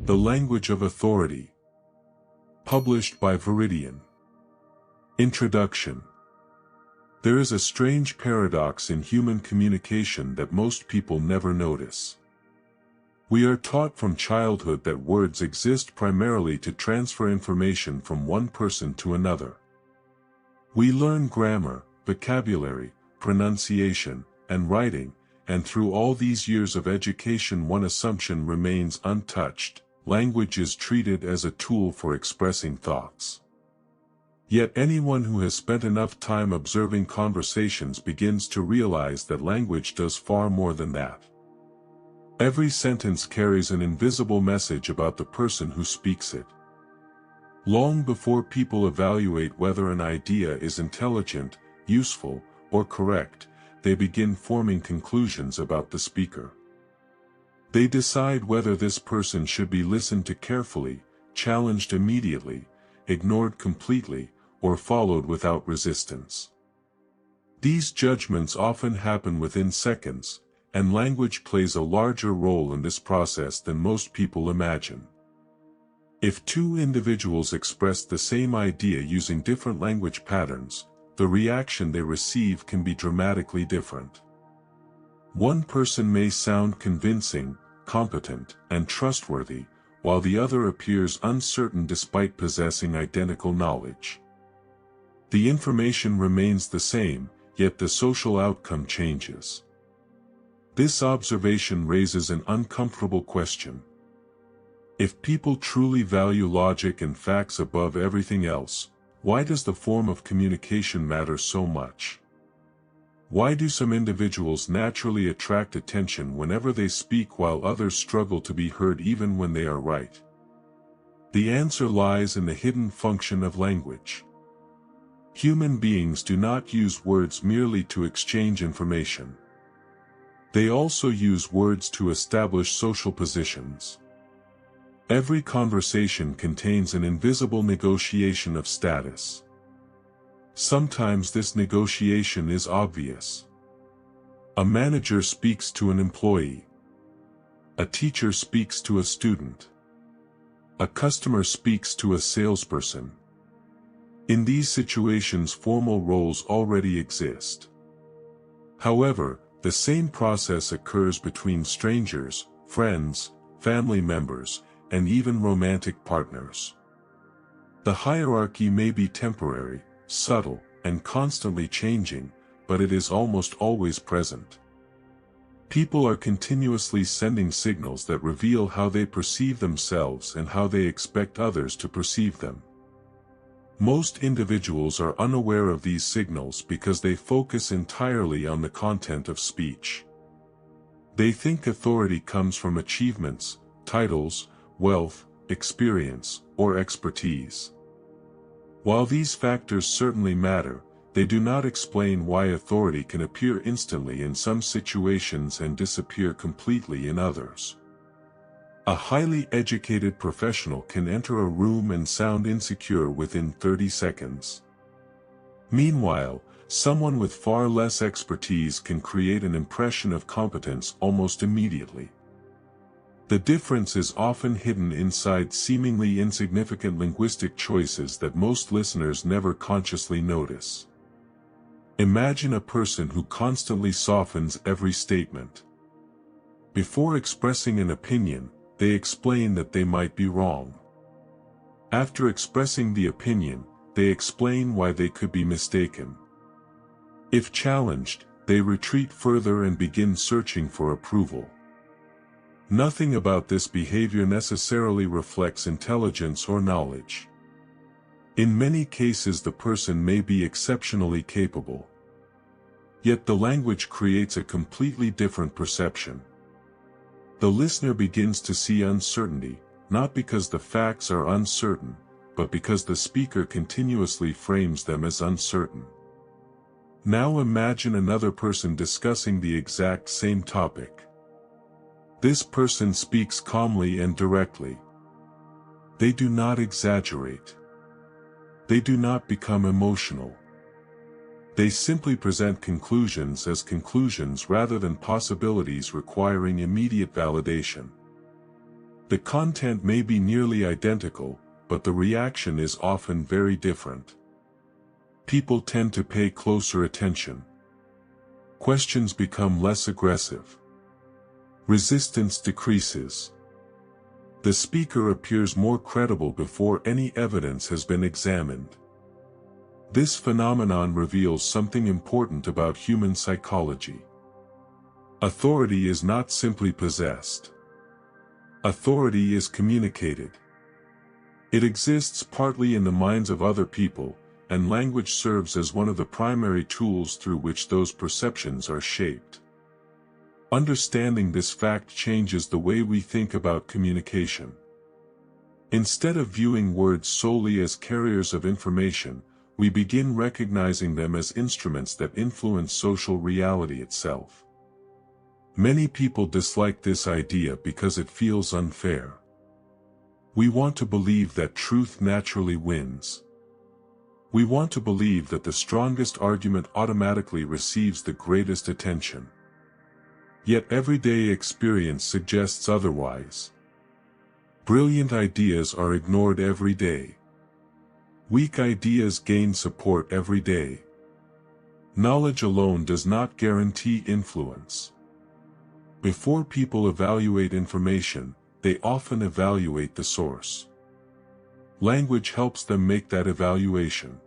The Language of Authority. Published by Veridian. Introduction. There is a strange paradox in human communication that most people never notice. We are taught from childhood that words exist primarily to transfer information from one person to another. We learn grammar, vocabulary, pronunciation, and writing, and through all these years of education one assumption remains untouched: language is treated as a tool for expressing thoughts. Yet anyone who has spent enough time observing conversations begins to realize that language does far more than that. Every sentence carries an invisible message about the person who speaks it. Long before people evaluate whether an idea is intelligent, useful, or correct, they begin forming conclusions about the speaker. They decide whether this person should be listened to carefully, challenged immediately, ignored completely, or followed without resistance. These judgments often happen within seconds, and language plays a larger role in this process than most people imagine. If two individuals express the same idea using different language patterns, the reaction they receive can be dramatically different. One person may sound convincing, competent, and trustworthy, while the other appears uncertain despite possessing identical knowledge. The information remains the same, yet the social outcome changes. This observation raises an uncomfortable question. If people truly value logic and facts above everything else, why does the form of communication matter so much? Why do some individuals naturally attract attention whenever they speak while others struggle to be heard even when they are right? The answer lies in the hidden function of language. Human beings do not use words merely to exchange information. They also use words to establish social positions. Every conversation contains an invisible negotiation of status. Sometimes this negotiation is obvious. A manager speaks to an employee. A teacher speaks to a student. A customer speaks to a salesperson. In these situations, formal roles already exist. However, the same process occurs between strangers, friends, family members, and even romantic partners. The hierarchy may be temporary, subtle, and constantly changing, but it is almost always present. People are continuously sending signals that reveal how they perceive themselves and how they expect others to perceive them. Most individuals are unaware of these signals because they focus entirely on the content of speech. They think authority comes from achievements, titles, wealth, experience, or expertise. While these factors certainly matter, they do not explain why authority can appear instantly in some situations and disappear completely in others. A highly educated professional can enter a room and sound insecure within 30 seconds. Meanwhile, someone with far less expertise can create an impression of competence almost immediately. The difference is often hidden inside seemingly insignificant linguistic choices that most listeners never consciously notice. Imagine a person who constantly softens every statement. Before expressing an opinion, they explain that they might be wrong. After expressing the opinion, they explain why they could be mistaken. If challenged, they retreat further and begin searching for approval. Nothing about this behavior necessarily reflects intelligence or knowledge. In many cases the person may be exceptionally capable. Yet the language creates a completely different perception. The listener begins to see uncertainty, not because the facts are uncertain, but because the speaker continuously frames them as uncertain. Now imagine another person discussing the exact same topic. This person speaks calmly and directly. They do not exaggerate. They do not become emotional. They simply present conclusions as conclusions rather than possibilities requiring immediate validation. The content may be nearly identical, but the reaction is often very different. People tend to pay closer attention. Questions become less aggressive. Resistance decreases. The speaker appears more credible before any evidence has been examined. This phenomenon reveals something important about human psychology. Authority is not simply possessed. Authority is communicated. It exists partly in the minds of other people, and language serves as one of the primary tools through which those perceptions are shaped. Understanding this fact changes the way we think about communication. Instead of viewing words solely as carriers of information, we begin recognizing them as instruments that influence social reality itself. Many people dislike this idea because it feels unfair. We want to believe that truth naturally wins. We want to believe that the strongest argument automatically receives the greatest attention. Yet everyday experience suggests otherwise. Brilliant ideas are ignored every day. Weak ideas gain support every day. Knowledge alone does not guarantee influence. Before people evaluate information, they often evaluate the source. Language helps them make that evaluation.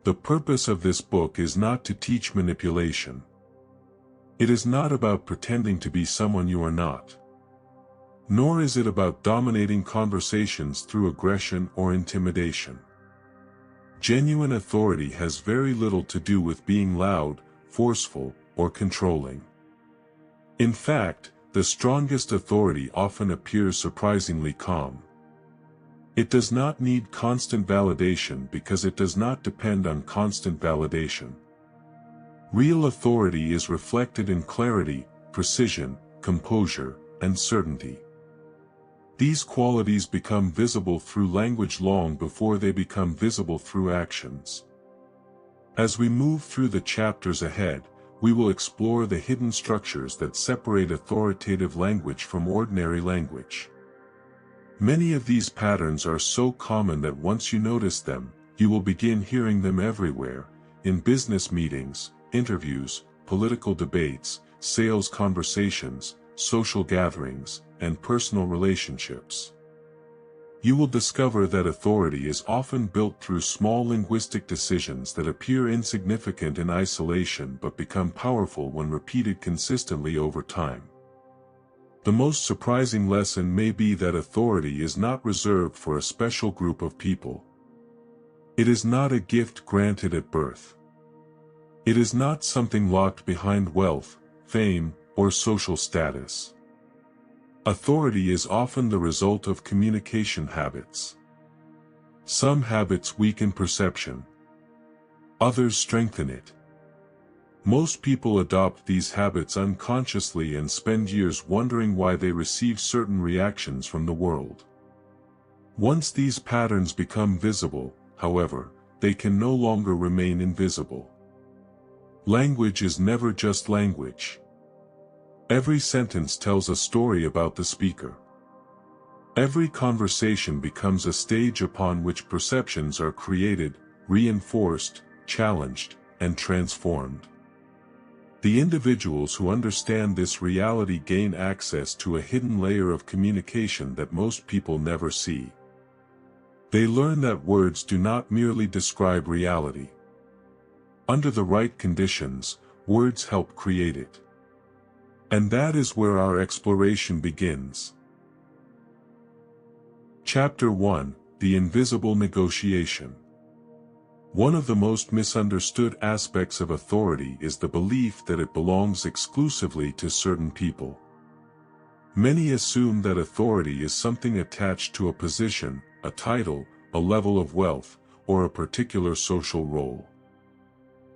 The purpose of this book is not to teach manipulation. It is not about pretending to be someone you are not. Nor is it about dominating conversations through aggression or intimidation. Genuine authority has very little to do with being loud, forceful, or controlling. In fact, the strongest authority often appears surprisingly calm. It does not need constant validation because it does not depend on constant validation. Real authority is reflected in clarity, precision, composure, and certainty. These qualities become visible through language long before they become visible through actions. As we move through the chapters ahead, we will explore the hidden structures that separate authoritative language from ordinary language. Many of these patterns are so common that once you notice them, you will begin hearing them everywhere, in business meetings, interviews, political debates, sales conversations, social gatherings, and personal relationships. You will discover that authority is often built through small linguistic decisions that appear insignificant in isolation but become powerful when repeated consistently over time. The most surprising lesson may be that authority is not reserved for a special group of people. It is not a gift granted at birth. It is not something locked behind wealth, fame, or social status. Authority is often the result of communication habits. Some habits weaken perception. Others strengthen it. Most people adopt these habits unconsciously and spend years wondering why they receive certain reactions from the world. Once these patterns become visible, however, they can no longer remain invisible. Language is never just language. Every sentence tells a story about the speaker. Every conversation becomes a stage upon which perceptions are created, reinforced, challenged, and transformed. The individuals who understand this reality gain access to a hidden layer of communication that most people never see. They learn that words do not merely describe reality. Under the right conditions, words help create it. And that is where our exploration begins. Chapter 1: The Invisible Negotiation. One of the most misunderstood aspects of authority is the belief that it belongs exclusively to certain people. Many assume that authority is something attached to a position, a title, a level of wealth, or a particular social role.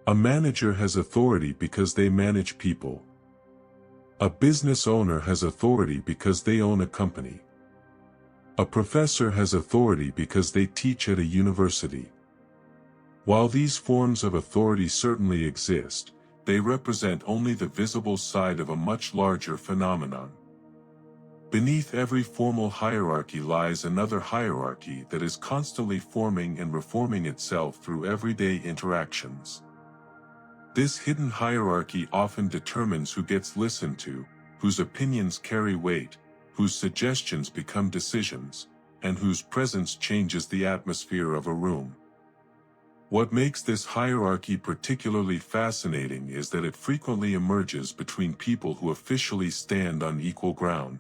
A manager has authority because they manage people. A business owner has authority because they own a company. A professor has authority because they teach at a university. While these forms of authority certainly exist, they represent only the visible side of a much larger phenomenon. Beneath every formal hierarchy lies another hierarchy that is constantly forming and reforming itself through everyday interactions. This hidden hierarchy often determines who gets listened to, whose opinions carry weight, whose suggestions become decisions, and whose presence changes the atmosphere of a room. What makes this hierarchy particularly fascinating is that it frequently emerges between people who officially stand on equal ground.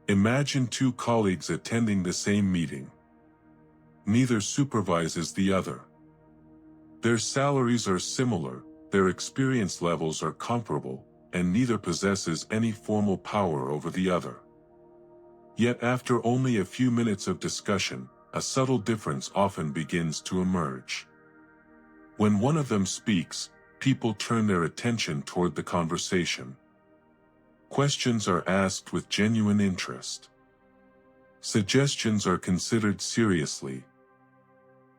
Imagine two colleagues attending the same meeting. Neither supervises the other. Their salaries are similar, their experience levels are comparable, and neither possesses any formal power over the other. Yet after only a few minutes of discussion, a subtle difference often begins to emerge. When one of them speaks, people turn their attention toward the conversation. Questions are asked with genuine interest. Suggestions are considered seriously.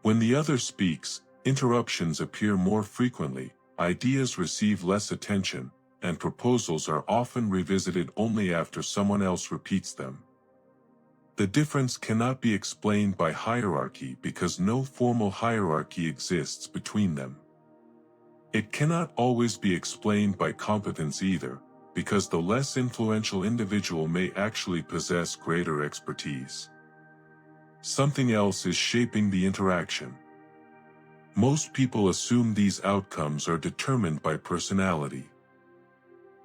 When the other speaks, interruptions appear more frequently, ideas receive less attention, and proposals are often revisited only after someone else repeats them. The difference cannot be explained by hierarchy because no formal hierarchy exists between them. It cannot always be explained by competence either, because the less influential individual may actually possess greater expertise. Something else is shaping the interaction. Most people assume these outcomes are determined by personality.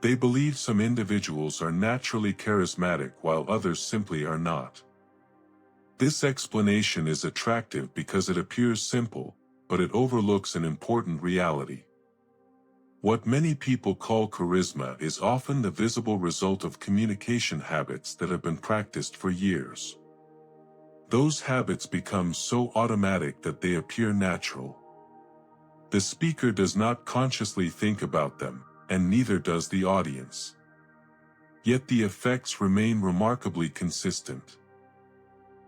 They believe some individuals are naturally charismatic while others simply are not. This explanation is attractive because it appears simple, but it overlooks an important reality. What many people call charisma is often the visible result of communication habits that have been practiced for years. Those habits become so automatic that they appear natural. The speaker does not consciously think about them, and neither does the audience. Yet the effects remain remarkably consistent.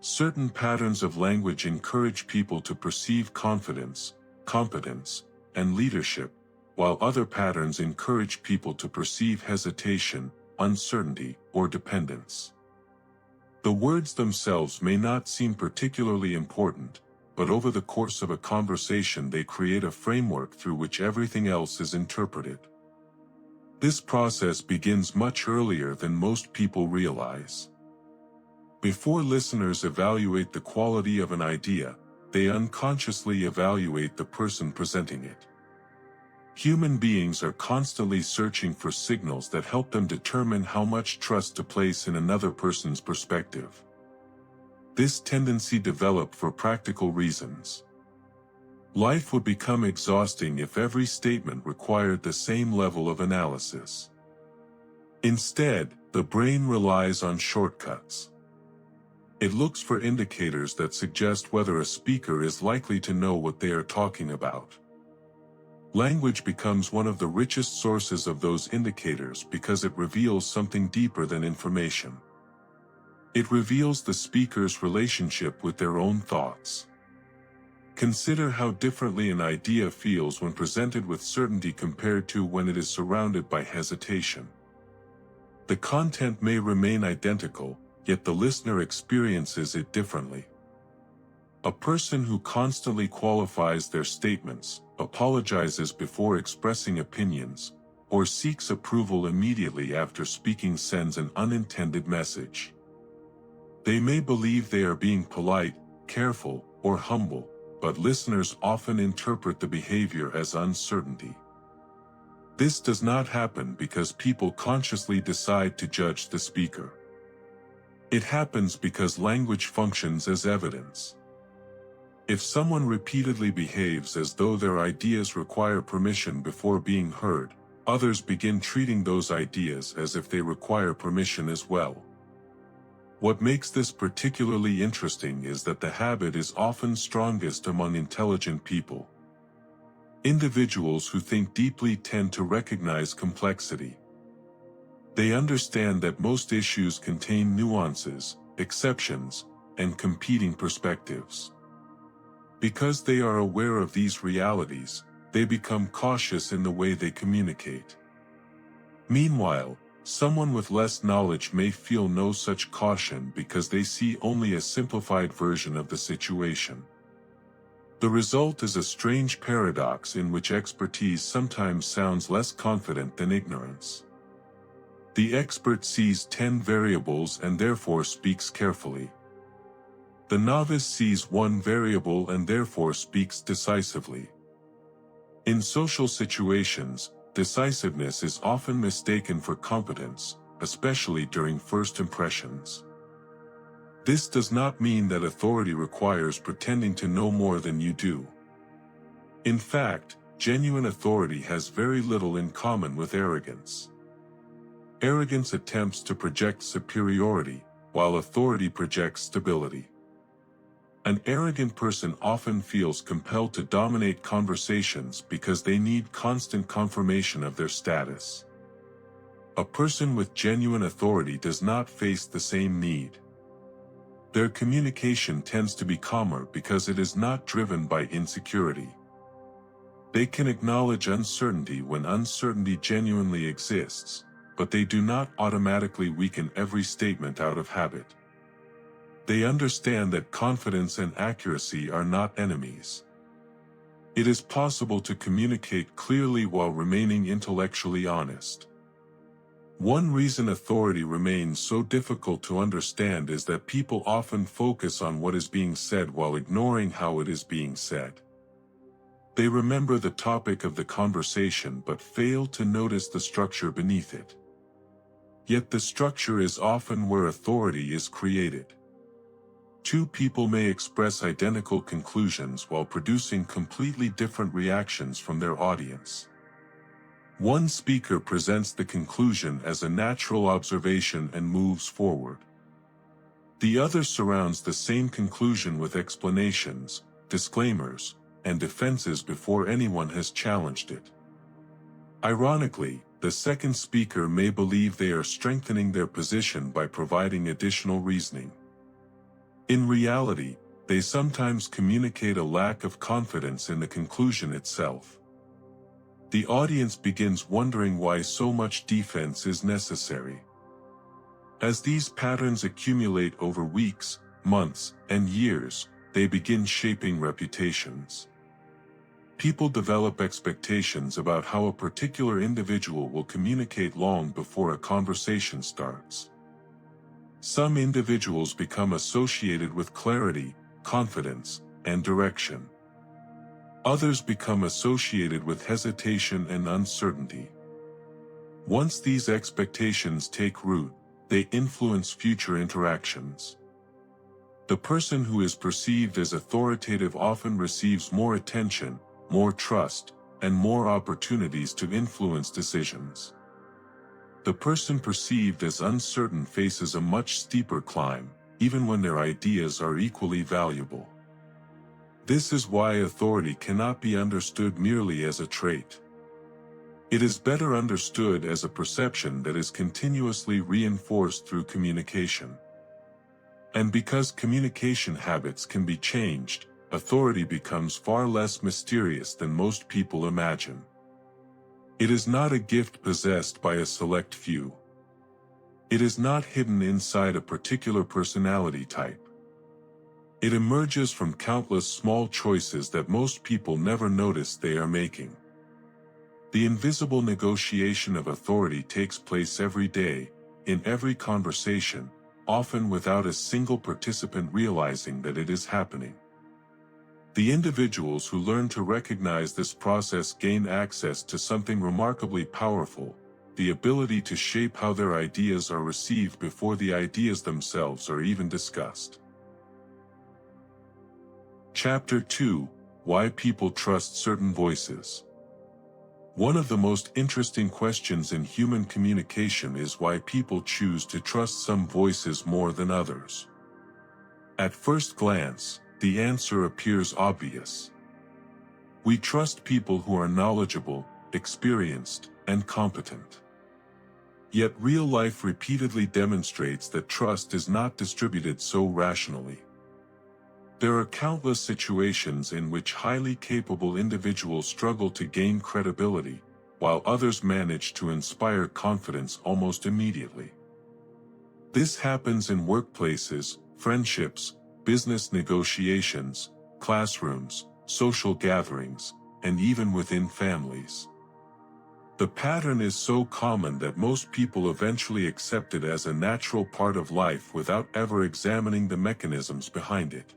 Certain patterns of language encourage people to perceive confidence, competence, and leadership, while other patterns encourage people to perceive hesitation, uncertainty, or dependence. The words themselves may not seem particularly important, but over the course of a conversation they create a framework through which everything else is interpreted. This process begins much earlier than most people realize. Before listeners evaluate the quality of an idea, they unconsciously evaluate the person presenting it. Human beings are constantly searching for signals that help them determine how much trust to place in another person's perspective. This tendency developed for practical reasons. Life would become exhausting if every statement required the same level of analysis. Instead, the brain relies on shortcuts. It looks for indicators that suggest whether a speaker is likely to know what they are talking about. Language becomes one of the richest sources of those indicators because it reveals something deeper than information. It reveals the speaker's relationship with their own thoughts. Consider how differently an idea feels when presented with certainty compared to when it is surrounded by hesitation. The content may remain identical, yet the listener experiences it differently. A person who constantly qualifies their statements, apologizes before expressing opinions, or seeks approval immediately after speaking sends an unintended message. They may believe they are being polite, careful, or humble, but listeners often interpret the behavior as uncertainty. This does not happen because people consciously decide to judge the speaker. It happens because language functions as evidence. If someone repeatedly behaves as though their ideas require permission before being heard, others begin treating those ideas as if they require permission as well. What makes this particularly interesting is that the habit is often strongest among intelligent people. Individuals who think deeply tend to recognize complexity. They understand that most issues contain nuances, exceptions, and competing perspectives. Because they are aware of these realities, they become cautious in the way they communicate. Meanwhile, Someone with less knowledge may feel no such caution because they see only a simplified version of the situation. The result is a strange paradox in which expertise sometimes sounds less confident than ignorance. The expert sees 10 variables and therefore speaks carefully. The novice sees one variable and therefore speaks decisively. In social situations, decisiveness is often mistaken for competence, especially during first impressions. This does not mean that authority requires pretending to know more than you do. In fact, genuine authority has very little in common with arrogance. Arrogance attempts to project superiority, while authority projects stability. An arrogant person often feels compelled to dominate conversations because they need constant confirmation of their status. A person with genuine authority does not face the same need. Their communication tends to be calmer because it is not driven by insecurity. They can acknowledge uncertainty when uncertainty genuinely exists, but they do not automatically weaken every statement out of habit. They understand that confidence and accuracy are not enemies. It is possible to communicate clearly while remaining intellectually honest. One reason authority remains so difficult to understand is that people often focus on what is being said while ignoring how it is being said. They remember the topic of the conversation but fail to notice the structure beneath it. Yet the structure is often where authority is created. Two people may express identical conclusions while producing completely different reactions from their audience. One speaker presents the conclusion as a natural observation and moves forward. The other surrounds the same conclusion with explanations, disclaimers, and defenses before anyone has challenged it. Ironically, the second speaker may believe they are strengthening their position by providing additional reasoning. In reality, they sometimes communicate a lack of confidence in the conclusion itself. The audience begins wondering why so much defense is necessary. As these patterns accumulate over weeks, months, and years, they begin shaping reputations. People develop expectations about how a particular individual will communicate long before a conversation starts. Some individuals become associated with clarity, confidence, and direction. Others become associated with hesitation and uncertainty. Once these expectations take root, they influence future interactions. The person who is perceived as authoritative often receives more attention, more trust, and more opportunities to influence decisions. The person perceived as uncertain faces a much steeper climb, even when their ideas are equally valuable. This is why authority cannot be understood merely as a trait. It is better understood as a perception that is continuously reinforced through communication. And because communication habits can be changed, authority becomes far less mysterious than most people imagine. It is not a gift possessed by a select few. It is not hidden inside a particular personality type. It emerges from countless small choices that most people never notice they are making. The invisible negotiation of authority takes place every day, in every conversation, often without a single participant realizing that it is happening. The individuals who learn to recognize this process gain access to something remarkably powerful, the ability to shape how their ideas are received before the ideas themselves are even discussed. Chapter 2: Why People Trust Certain Voices. One of the most interesting questions in human communication is why people choose to trust some voices more than others. At first glance, the answer appears obvious. We trust people who are knowledgeable, experienced, and competent. Yet real life repeatedly demonstrates that trust is not distributed so rationally. There are countless situations in which highly capable individuals struggle to gain credibility, while others manage to inspire confidence almost immediately. This happens in workplaces, friendships, business negotiations, classrooms, social gatherings, and even within families. The pattern is so common that most people eventually accept it as a natural part of life without ever examining the mechanisms behind it.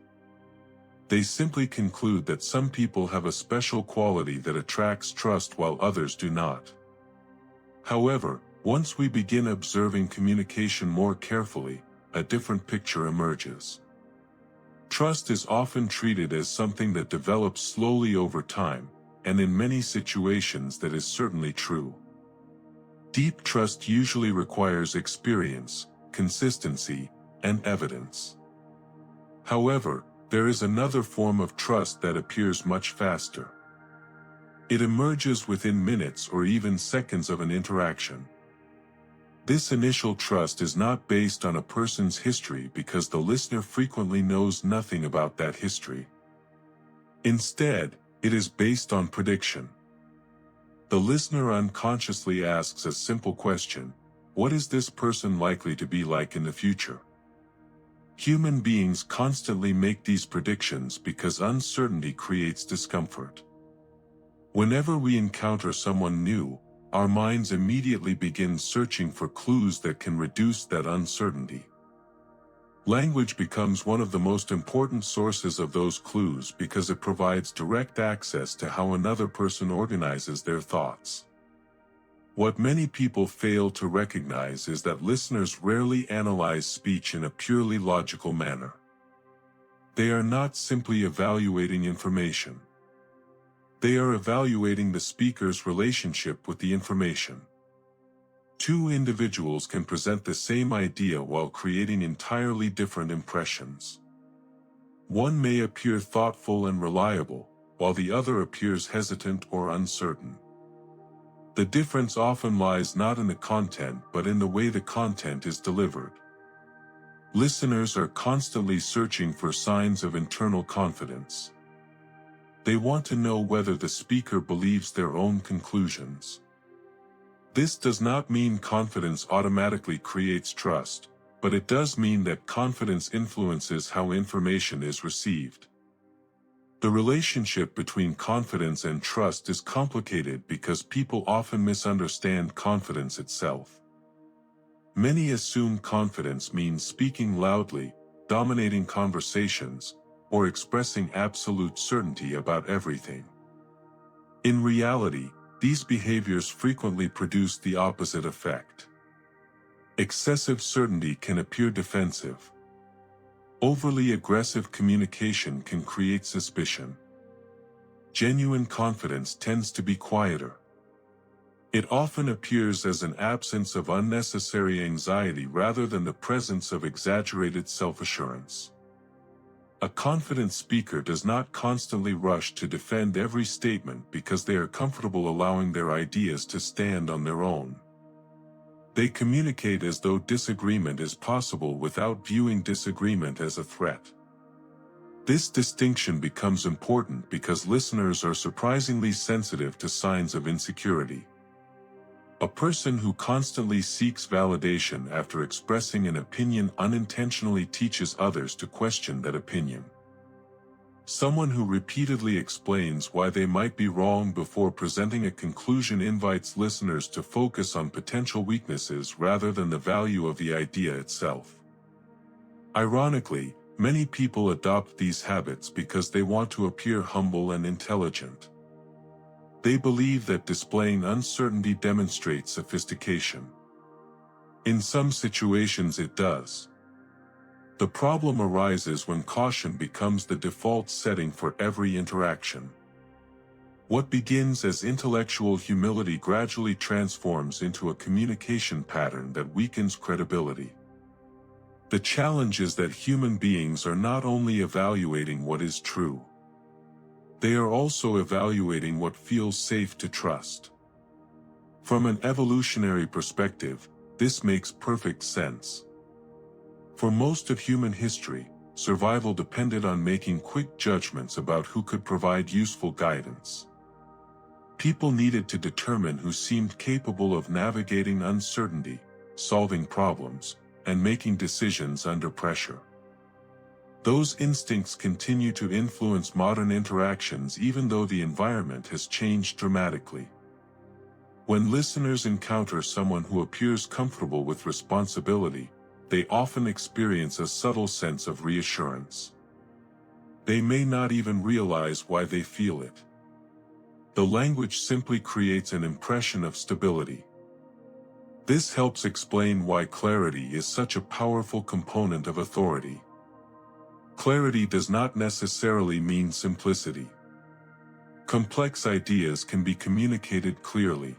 They simply conclude that some people have a special quality that attracts trust while others do not. However, once we begin observing communication more carefully, a different picture emerges. Trust is often treated as something that develops slowly over time, and in many situations that is certainly true. Deep trust usually requires experience, consistency, and evidence. However, there is another form of trust that appears much faster. It emerges within minutes or even seconds of an interaction. This initial trust is not based on a person's history because the listener frequently knows nothing about that history. Instead, it is based on prediction. The listener unconsciously asks a simple question: what is this person likely to be like in the future? Human beings constantly make these predictions because uncertainty creates discomfort. Whenever we encounter someone new, our minds immediately begin searching for clues that can reduce that uncertainty. Language becomes one of the most important sources of those clues because it provides direct access to how another person organizes their thoughts. What many people fail to recognize is that listeners rarely analyze speech in a purely logical manner. They are not simply evaluating information. They are evaluating the speaker's relationship with the information. Two individuals can present the same idea while creating entirely different impressions. One may appear thoughtful and reliable, while the other appears hesitant or uncertain. The difference often lies not in the content but in the way the content is delivered. Listeners are constantly searching for signs of internal confidence. They want to know whether the speaker believes their own conclusions. This does not mean confidence automatically creates trust, but it does mean that confidence influences how information is received. The relationship between confidence and trust is complicated because people often misunderstand confidence itself. Many assume confidence means speaking loudly, dominating conversations, or expressing absolute certainty about everything. In reality, these behaviors frequently produce the opposite effect. Excessive certainty can appear defensive. Overly aggressive communication can create suspicion. Genuine confidence tends to be quieter. It often appears as an absence of unnecessary anxiety rather than the presence of exaggerated self-assurance. A confident speaker does not constantly rush to defend every statement because they are comfortable allowing their ideas to stand on their own. They communicate as though disagreement is possible without viewing disagreement as a threat. This distinction becomes important because listeners are surprisingly sensitive to signs of insecurity. A person who constantly seeks validation after expressing an opinion unintentionally teaches others to question that opinion. Someone who repeatedly explains why they might be wrong before presenting a conclusion invites listeners to focus on potential weaknesses rather than the value of the idea itself. Ironically, many people adopt these habits because they want to appear humble and intelligent. They believe that displaying uncertainty demonstrates sophistication. In some situations it does. The problem arises when caution becomes the default setting for every interaction. What begins as intellectual humility gradually transforms into a communication pattern that weakens credibility. The challenge is that human beings are not only evaluating what is true. They are also evaluating what feels safe to trust. From an evolutionary perspective, this makes perfect sense. For most of human history, survival depended on making quick judgments about who could provide useful guidance. People needed to determine who seemed capable of navigating uncertainty, solving problems, and making decisions under pressure. Those instincts continue to influence modern interactions even though the environment has changed dramatically. When listeners encounter someone who appears comfortable with responsibility, they often experience a subtle sense of reassurance. They may not even realize why they feel it. The language simply creates an impression of stability. This helps explain why clarity is such a powerful component of authority. Clarity does not necessarily mean simplicity. Complex ideas can be communicated clearly.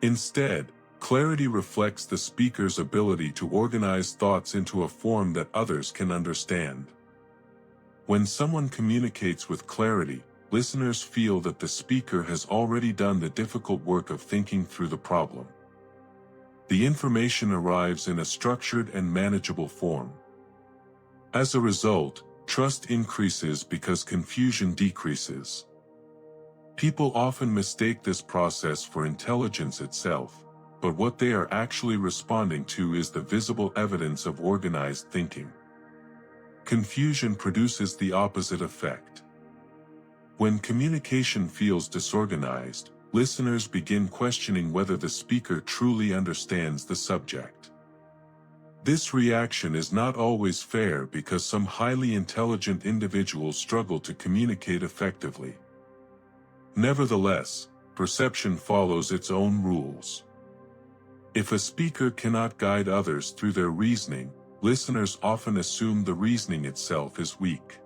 Instead, clarity reflects the speaker's ability to organize thoughts into a form that others can understand. When someone communicates with clarity, listeners feel that the speaker has already done the difficult work of thinking through the problem. The information arrives in a structured and manageable form. As a result, trust increases because confusion decreases. People often mistake this process for intelligence itself, but what they are actually responding to is the visible evidence of organized thinking. Confusion produces the opposite effect. When communication feels disorganized, listeners begin questioning whether the speaker truly understands the subject. This reaction is not always fair because some highly intelligent individuals struggle to communicate effectively. Nevertheless, perception follows its own rules. If a speaker cannot guide others through their reasoning, listeners often assume the reasoning itself is weak.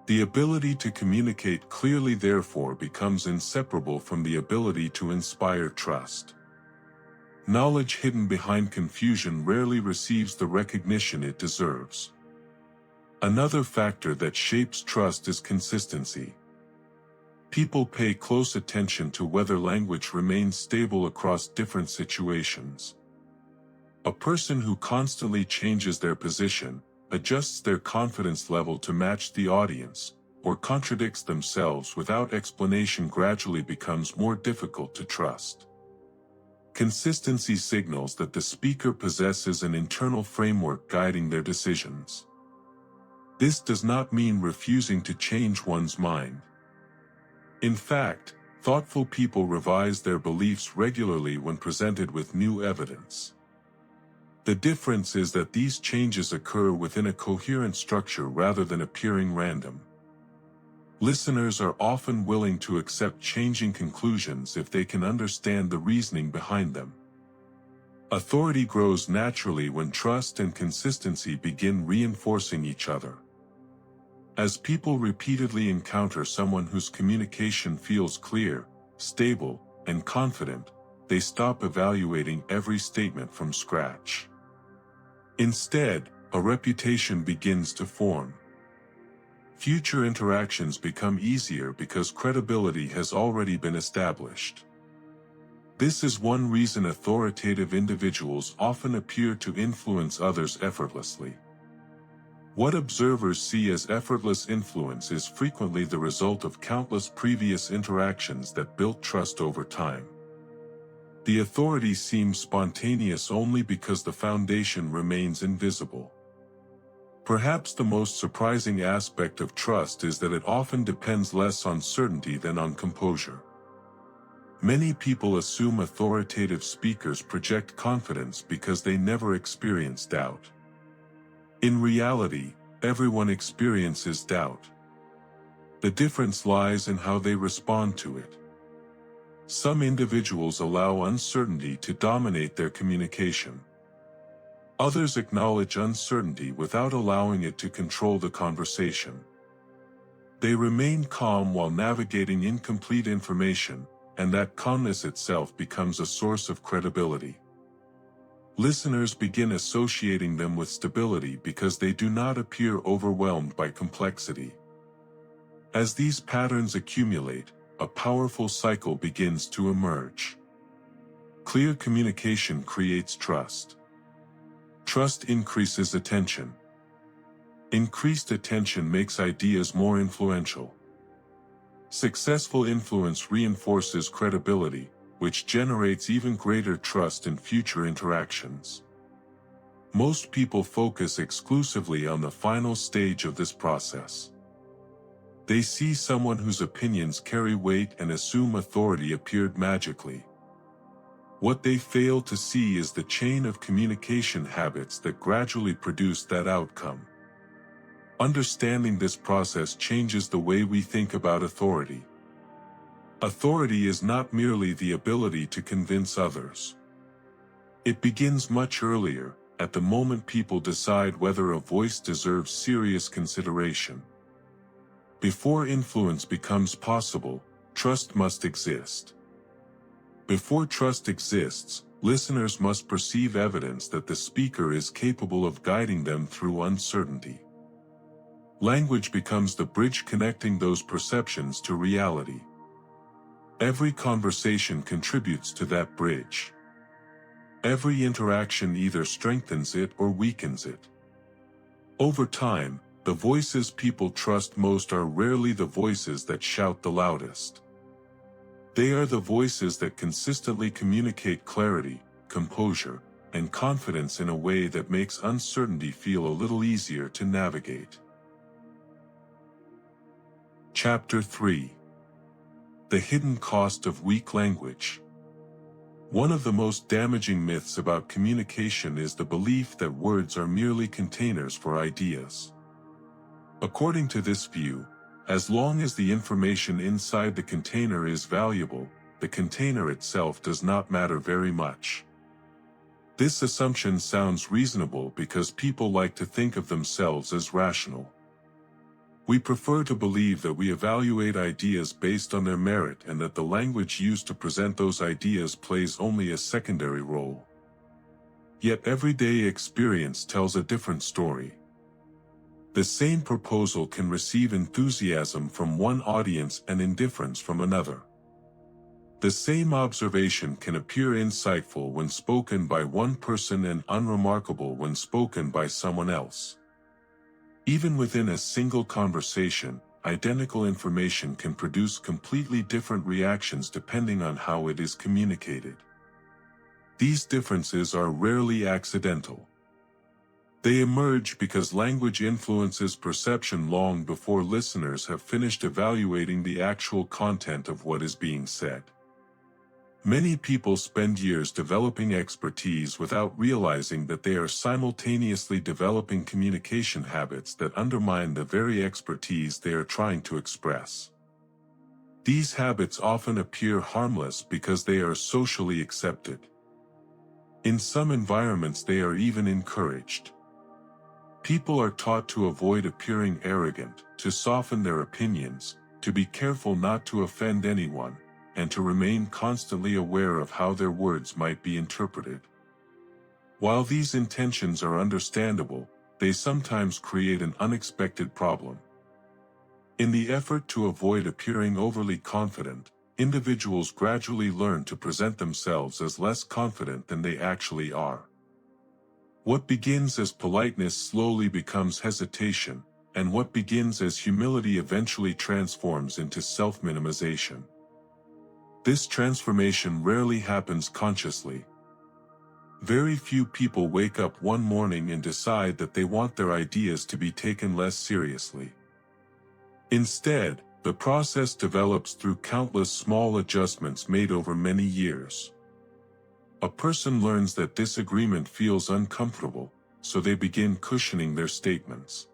The ability to communicate clearly therefore becomes inseparable from the ability to inspire trust. Knowledge hidden behind confusion rarely receives the recognition it deserves. Another factor that shapes trust is consistency. People pay close attention to whether language remains stable across different situations. A person who constantly changes their position, adjusts their confidence level to match the audience, or contradicts themselves without explanation gradually becomes more difficult to trust. Consistency signals that the speaker possesses an internal framework guiding their decisions. This does not mean refusing to change one's mind. In fact, thoughtful people revise their beliefs regularly when presented with new evidence. The difference is that these changes occur within a coherent structure rather than appearing random. Listeners are often willing to accept changing conclusions if they can understand the reasoning behind them. Authority grows naturally when trust and consistency begin reinforcing each other. As people repeatedly encounter someone whose communication feels clear, stable, and confident, they stop evaluating every statement from scratch. Instead, a reputation begins to form. Future interactions become easier because credibility has already been established. This is one reason authoritative individuals often appear to influence others effortlessly. What observers see as effortless influence is frequently the result of countless previous interactions that built trust over time. The authority seems spontaneous only because the foundation remains invisible. Perhaps the most surprising aspect of trust is that it often depends less on certainty than on composure. Many people assume authoritative speakers project confidence because they never experience doubt. In reality, everyone experiences doubt. The difference lies in how they respond to it. Some individuals allow uncertainty to dominate their communication. Others acknowledge uncertainty without allowing it to control the conversation. They remain calm while navigating incomplete information, and that calmness itself becomes a source of credibility. Listeners begin associating them with stability because they do not appear overwhelmed by complexity. As these patterns accumulate, a powerful cycle begins to emerge. Clear communication creates trust. Trust increases attention. Increased attention makes ideas more influential. Successful influence reinforces credibility, which generates even greater trust in future interactions. Most people focus exclusively on the final stage of this process. They see someone whose opinions carry weight and assume authority appeared magically. What they fail to see is the chain of communication habits that gradually produce that outcome. Understanding this process changes the way we think about authority. Authority is not merely the ability to convince others. It begins much earlier, at the moment people decide whether a voice deserves serious consideration. Before influence becomes possible, trust must exist. Before trust exists, listeners must perceive evidence that the speaker is capable of guiding them through uncertainty. Language becomes the bridge connecting those perceptions to reality. Every conversation contributes to that bridge. Every interaction either strengthens it or weakens it. Over time, the voices people trust most are rarely the voices that shout the loudest. They are the voices that consistently communicate clarity, composure, and confidence in a way that makes uncertainty feel a little easier to navigate. Chapter 3. The Hidden Cost of Weak Language. One of the most damaging myths about communication is the belief that words are merely containers for ideas. According to this view, as long as the information inside the container is valuable, the container itself does not matter very much. This assumption sounds reasonable because people like to think of themselves as rational. We prefer to believe that we evaluate ideas based on their merit and that the language used to present those ideas plays only a secondary role. Yet everyday experience tells a different story. The same proposal can receive enthusiasm from one audience and indifference from another. The same observation can appear insightful when spoken by one person and unremarkable when spoken by someone else. Even within a single conversation, identical information can produce completely different reactions depending on how it is communicated. These differences are rarely accidental. They emerge because language influences perception long before listeners have finished evaluating the actual content of what is being said. Many people spend years developing expertise without realizing that they are simultaneously developing communication habits that undermine the very expertise they are trying to express. These habits often appear harmless because they are socially accepted. In some environments they are even encouraged. People are taught to avoid appearing arrogant, to soften their opinions, to be careful not to offend anyone, and to remain constantly aware of how their words might be interpreted. While these intentions are understandable, they sometimes create an unexpected problem. In the effort to avoid appearing overly confident, individuals gradually learn to present themselves as less confident than they actually are. What begins as politeness slowly becomes hesitation, and what begins as humility eventually transforms into self-minimization. This transformation rarely happens consciously. Very few people wake up one morning and decide that they want their ideas to be taken less seriously. Instead, the process develops through countless small adjustments made over many years. A person learns that disagreement feels uncomfortable, so they begin cushioning their statements.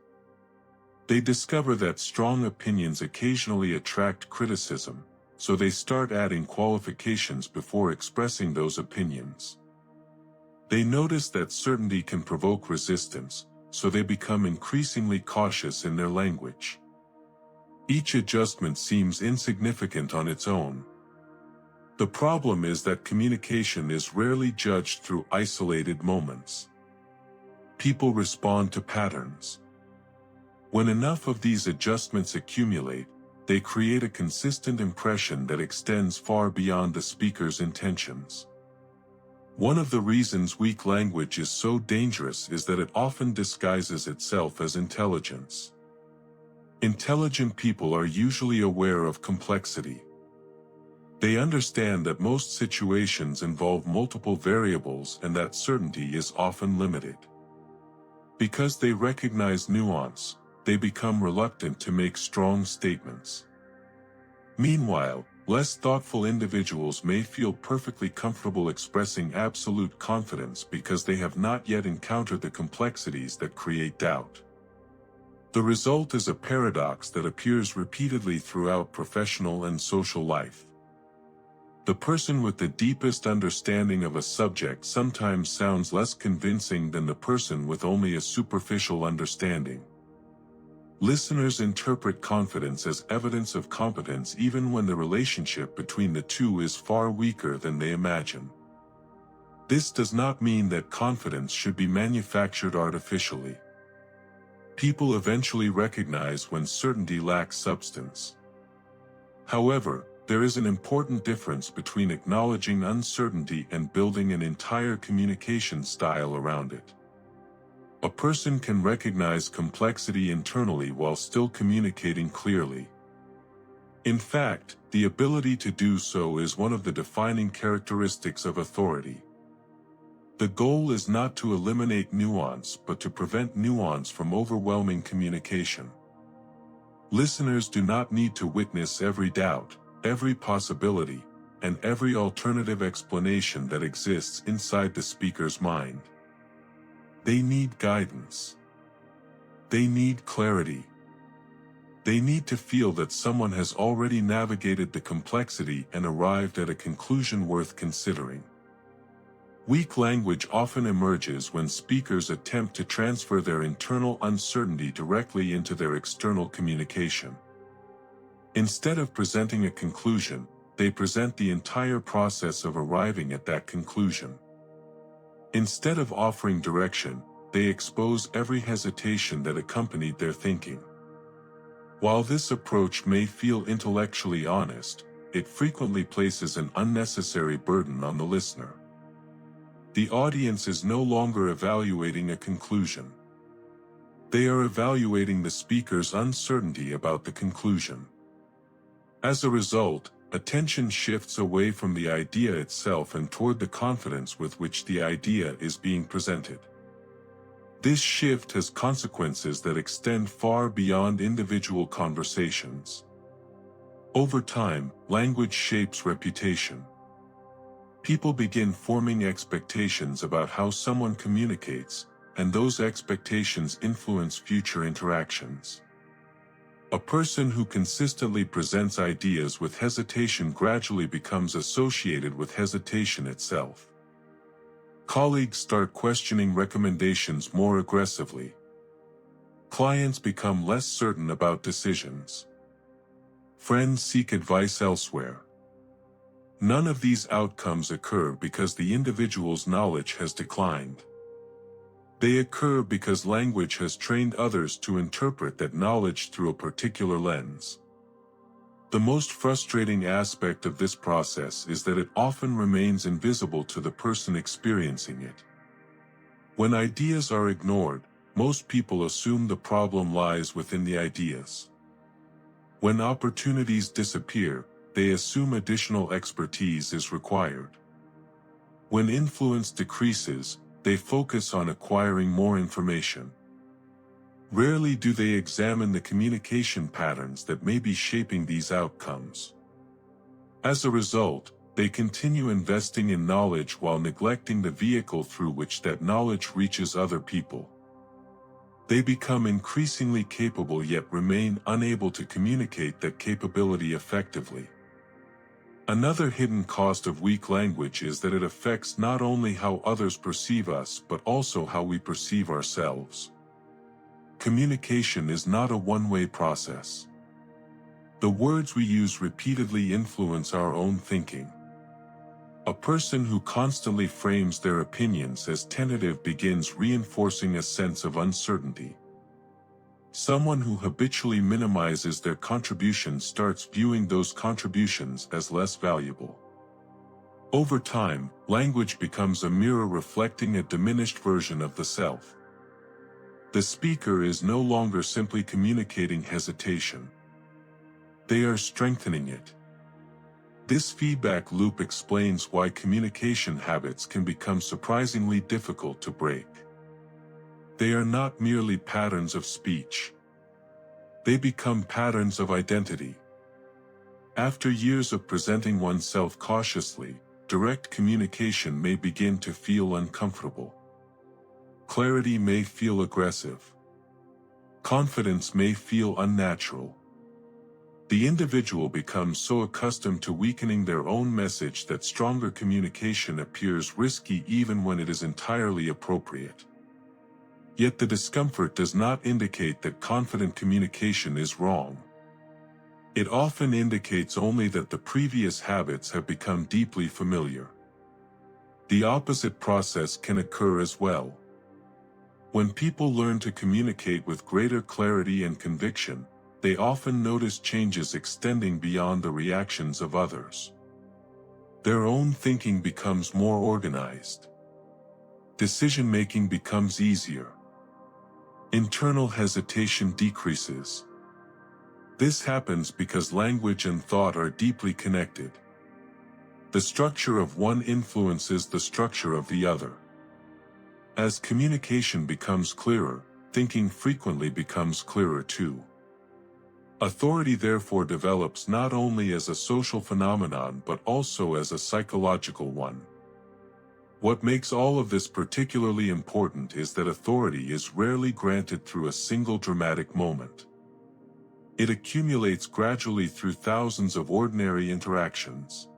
They discover that strong opinions occasionally attract criticism, so they start adding qualifications before expressing those opinions. They notice that certainty can provoke resistance, so they become increasingly cautious in their language. Each adjustment seems insignificant on its own. The problem is that communication is rarely judged through isolated moments. People respond to patterns. When enough of these adjustments accumulate, they create a consistent impression that extends far beyond the speaker's intentions. One of the reasons weak language is so dangerous is that it often disguises itself as intelligence. Intelligent people are usually aware of complexity. They understand that most situations involve multiple variables and that certainty is often limited. Because they recognize nuance, they become reluctant to make strong statements. Meanwhile, less thoughtful individuals may feel perfectly comfortable expressing absolute confidence because they have not yet encountered the complexities that create doubt. The result is a paradox that appears repeatedly throughout professional and social life. The person with the deepest understanding of a subject sometimes sounds less convincing than the person with only a superficial understanding. Listeners interpret confidence as evidence of competence even when the relationship between the two is far weaker than they imagine. This does not mean that confidence should be manufactured artificially. People eventually recognize when certainty lacks substance. However, there is an important difference between acknowledging uncertainty and building an entire communication style around it. A person can recognize complexity internally while still communicating clearly. In fact, the ability to do so is one of the defining characteristics of authority. The goal is not to eliminate nuance but to prevent nuance from overwhelming communication. Listeners do not need to witness every doubt, every possibility, and every alternative explanation that exists inside the speaker's mind. They need guidance. They need clarity. They need to feel that someone has already navigated the complexity and arrived at a conclusion worth considering. Weak language often emerges when speakers attempt to transfer their internal uncertainty directly into their external communication. Instead of presenting a conclusion, they present the entire process of arriving at that conclusion. Instead of offering direction, they expose every hesitation that accompanied their thinking. While this approach may feel intellectually honest, it frequently places an unnecessary burden on the listener. The audience is no longer evaluating a conclusion. They are evaluating the speaker's uncertainty about the conclusion. As a result, attention shifts away from the idea itself and toward the confidence with which the idea is being presented. This shift has consequences that extend far beyond individual conversations. Over time, language shapes reputation. People begin forming expectations about how someone communicates, and those expectations influence future interactions. A person who consistently presents ideas with hesitation gradually becomes associated with hesitation itself. Colleagues start questioning recommendations more aggressively. Clients become less certain about decisions. Friends seek advice elsewhere. None of these outcomes occur because the individual's knowledge has declined. They occur because language has trained others to interpret that knowledge through a particular lens. The most frustrating aspect of this process is that it often remains invisible to the person experiencing it. When ideas are ignored, most people assume the problem lies within the ideas. When opportunities disappear, they assume additional expertise is required. When influence decreases, they focus on acquiring more information. Rarely do they examine the communication patterns that may be shaping these outcomes. As a result, they continue investing in knowledge while neglecting the vehicle through which that knowledge reaches other people. They become increasingly capable yet remain unable to communicate that capability effectively. Another hidden cost of weak language is that it affects not only how others perceive us but also how we perceive ourselves. Communication is not a one-way process. The words we use repeatedly influence our own thinking. A person who constantly frames their opinions as tentative begins reinforcing a sense of uncertainty. Someone who habitually minimizes their contributions starts viewing those contributions as less valuable. Over time, language becomes a mirror reflecting a diminished version of the self. The speaker is no longer simply communicating hesitation. They are strengthening it. This feedback loop explains why communication habits can become surprisingly difficult to break. They are not merely patterns of speech. They become patterns of identity. After years of presenting oneself cautiously, direct communication may begin to feel uncomfortable. Clarity may feel aggressive. Confidence may feel unnatural. The individual becomes so accustomed to weakening their own message that stronger communication appears risky even when it is entirely appropriate. Yet the discomfort does not indicate that confident communication is wrong. It often indicates only that the previous habits have become deeply familiar. The opposite process can occur as well. When people learn to communicate with greater clarity and conviction, they often notice changes extending beyond the reactions of others. Their own thinking becomes more organized. Decision-making becomes easier. Internal hesitation decreases. This happens because language and thought are deeply connected. The structure of one influences the structure of the other. As communication becomes clearer, thinking frequently becomes clearer too. Authority therefore develops not only as a social phenomenon but also as a psychological one. What makes all of this particularly important is that authority is rarely granted through a single dramatic moment. It accumulates gradually through thousands of ordinary interactions.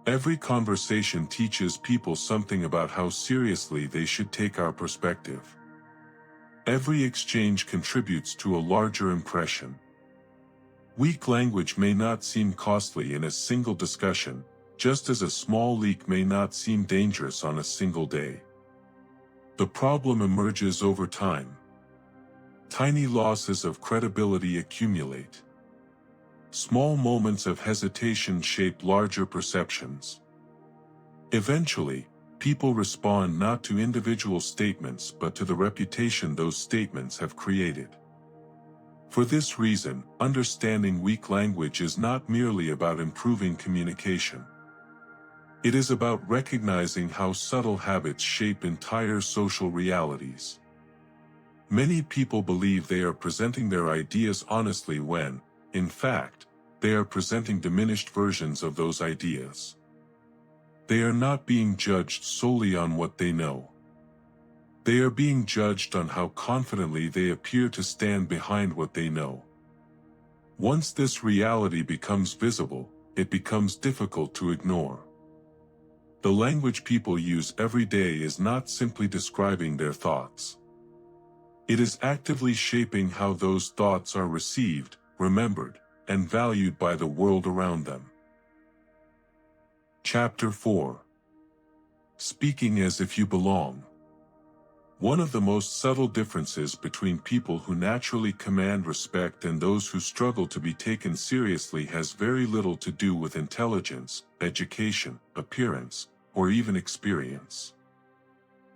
Every conversation teaches people something about how seriously they should take our perspective. Every exchange contributes to a larger impression. Weak language may not seem costly in a single discussion, just as a small leak may not seem dangerous on a single day. The problem emerges over time. Tiny losses of credibility accumulate. Small moments of hesitation shape larger perceptions. Eventually, people respond not to individual statements but to the reputation those statements have created. For this reason, understanding weak language is not merely about improving communication. It is about recognizing how subtle habits shape entire social realities. Many people believe they are presenting their ideas honestly when, in fact, they are presenting diminished versions of those ideas. They are not being judged solely on what they know. They are being judged on how confidently they appear to stand behind what they know. Once this reality becomes visible, it becomes difficult to ignore. The language people use every day is not simply describing their thoughts. It is actively shaping how those thoughts are received, remembered, and valued by the world around them. Chapter 4. Speaking as if you belong. One of the most subtle differences between people who naturally command respect and those who struggle to be taken seriously has very little to do with intelligence, education, appearance, or even experience.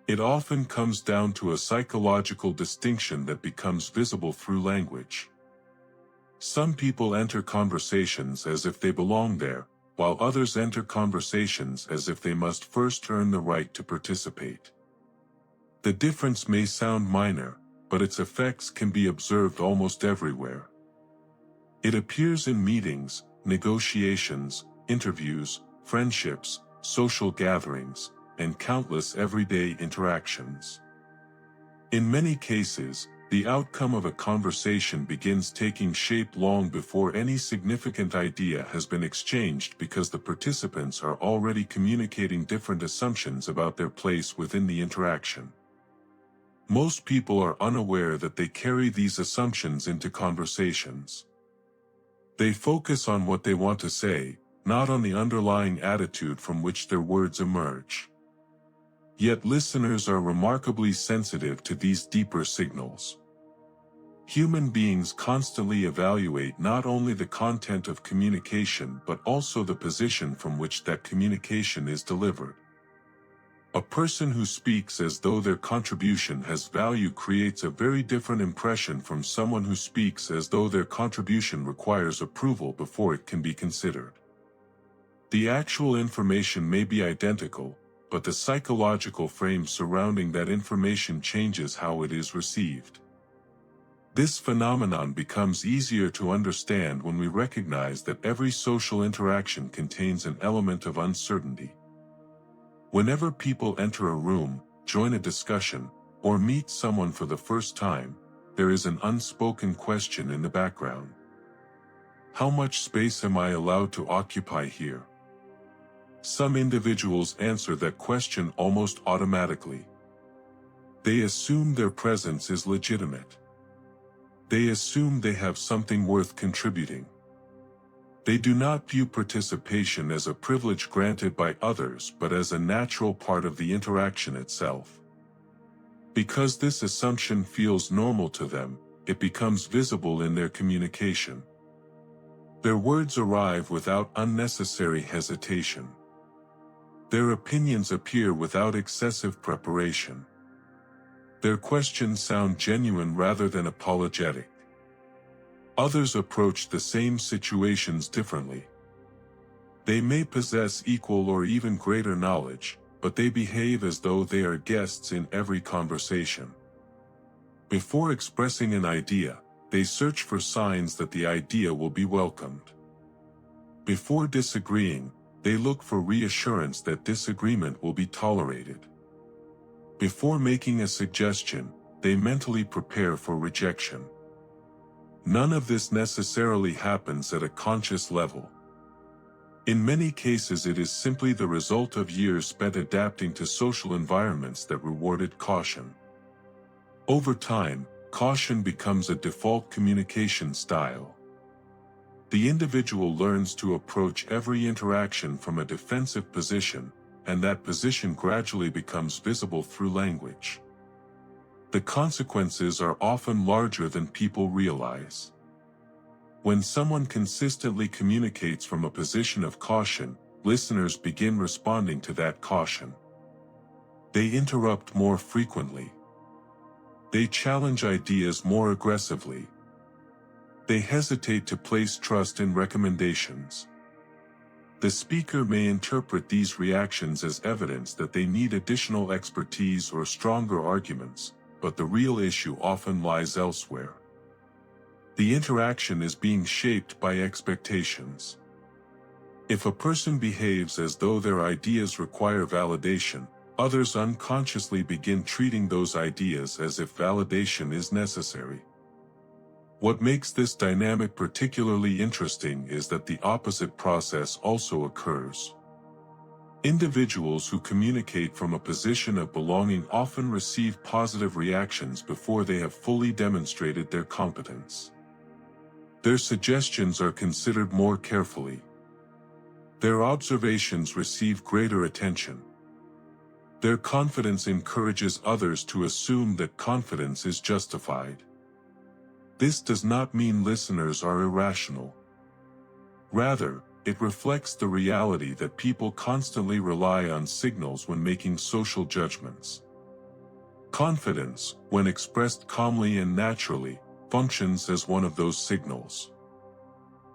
It often comes down to a psychological distinction that becomes visible through language. Some people enter conversations as if they belong there, while others enter conversations as if they must first earn the right to participate. The difference may sound minor, but its effects can be observed almost everywhere. It appears in meetings, negotiations, interviews, friendships, social gatherings, and countless everyday interactions. In many cases, the outcome of a conversation begins taking shape long before any significant idea has been exchanged because the participants are already communicating different assumptions about their place within the interaction. Most people are unaware that they carry these assumptions into conversations. They focus on what they want to say, not on the underlying attitude from which their words emerge. Yet listeners are remarkably sensitive to these deeper signals. Human beings constantly evaluate not only the content of communication but also the position from which that communication is delivered. A person who speaks as though their contribution has value creates a very different impression from someone who speaks as though their contribution requires approval before it can be considered. The actual information may be identical, but the psychological frame surrounding that information changes how it is received. This phenomenon becomes easier to understand when we recognize that every social interaction contains an element of uncertainty. Whenever people enter a room, join a discussion, or meet someone for the first time, there is an unspoken question in the background. How much space am I allowed to occupy here? Some individuals answer that question almost automatically. They assume their presence is legitimate. They assume they have something worth contributing. They do not view participation as a privilege granted by others but as a natural part of the interaction itself. Because this assumption feels normal to them, it becomes visible in their communication. Their words arrive without unnecessary hesitation. Their opinions appear without excessive preparation. Their questions sound genuine rather than apologetic. Others approach the same situations differently. They may possess equal or even greater knowledge, but they behave as though they are guests in every conversation. Before expressing an idea, they search for signs that the idea will be welcomed. Before disagreeing, they look for reassurance that disagreement will be tolerated. Before making a suggestion, they mentally prepare for rejection. None of this necessarily happens at a conscious level. In many cases it is simply the result of years spent adapting to social environments that rewarded caution. Over time, caution becomes a default communication style. The individual learns to approach every interaction from a defensive position, and that position gradually becomes visible through language. The consequences are often larger than people realize. When someone consistently communicates from a position of caution, listeners begin responding to that caution. They interrupt more frequently. They challenge ideas more aggressively. They hesitate to place trust in recommendations. The speaker may interpret these reactions as evidence that they need additional expertise or stronger arguments, but the real issue often lies elsewhere. The interaction is being shaped by expectations. If a person behaves as though their ideas require validation, others unconsciously begin treating those ideas as if validation is necessary. What makes this dynamic particularly interesting is that the opposite process also occurs. Individuals who communicate from a position of belonging often receive positive reactions before they have fully demonstrated their competence. Their suggestions are considered more carefully. Their observations receive greater attention. Their confidence encourages others to assume that confidence is justified. This does not mean listeners are irrational. Rather, it reflects the reality that people constantly rely on signals when making social judgments. Confidence, when expressed calmly and naturally, functions as one of those signals.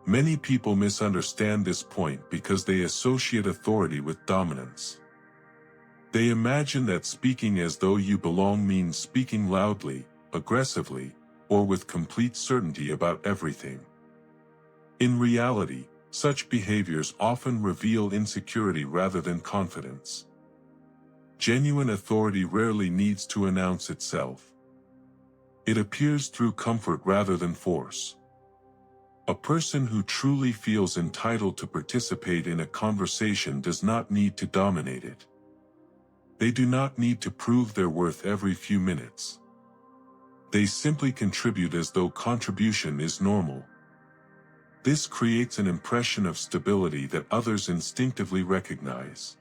Many people misunderstand this point because they associate authority with dominance. They imagine that speaking as though you belong means speaking loudly, aggressively, or with complete certainty about everything. In reality, such behaviors often reveal insecurity rather than confidence. Genuine authority rarely needs to announce itself. It appears through comfort rather than force. A person who truly feels entitled to participate in a conversation does not need to dominate it. They do not need to prove their worth every few minutes. They simply contribute as though contribution is normal. This creates an impression of stability that others instinctively recognize.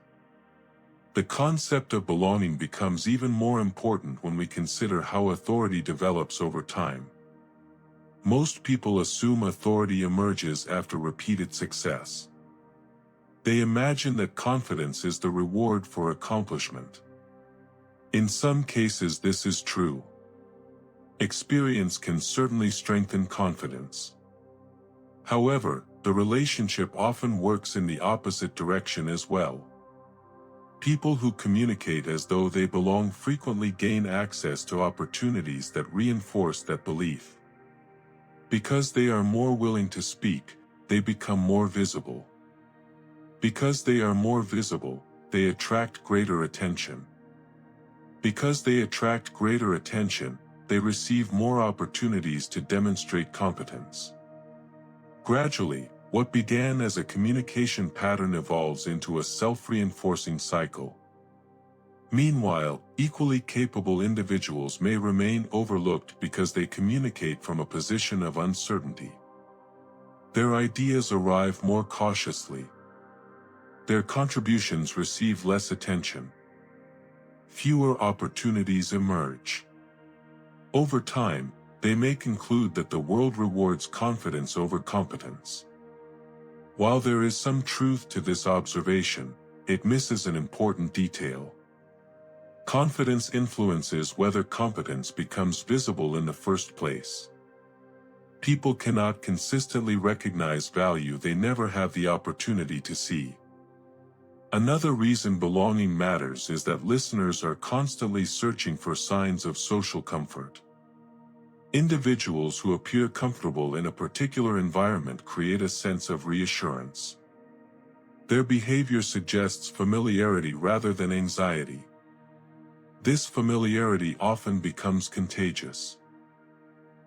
The concept of belonging becomes even more important when we consider how authority develops over time. Most people assume authority emerges after repeated success. They imagine that confidence is the reward for accomplishment. In some cases this is true. Experience can certainly strengthen confidence. However, the relationship often works in the opposite direction as well. People who communicate as though they belong frequently gain access to opportunities that reinforce that belief. Because they are more willing to speak, they become more visible. Because they are more visible, they attract greater attention. Because they attract greater attention, they receive more opportunities to demonstrate competence. Gradually, what began as a communication pattern evolves into a self-reinforcing cycle. Meanwhile, equally capable individuals may remain overlooked because they communicate from a position of uncertainty. Their ideas arrive more cautiously. Their contributions receive less attention. Fewer opportunities emerge. Over time, they may conclude that the world rewards confidence over competence. While there is some truth to this observation, it misses an important detail. Confidence influences whether competence becomes visible in the first place. People cannot consistently recognize value they never have the opportunity to see. Another reason belonging matters is that listeners are constantly searching for signs of social comfort. Individuals who appear comfortable in a particular environment create a sense of reassurance. Their behavior suggests familiarity rather than anxiety. This familiarity often becomes contagious.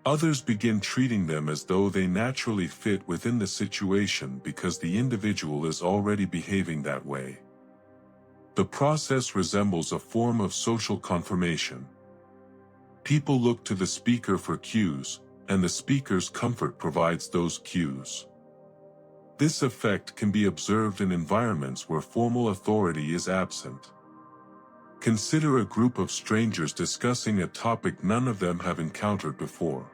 Others begin treating them as though they naturally fit within the situation because the individual is already behaving that way. The process resembles a form of social confirmation. People look to the speaker for cues, and the speaker's comfort provides those cues. This effect can be observed in environments where formal authority is absent. Consider a group of strangers discussing a topic none of them have encountered before.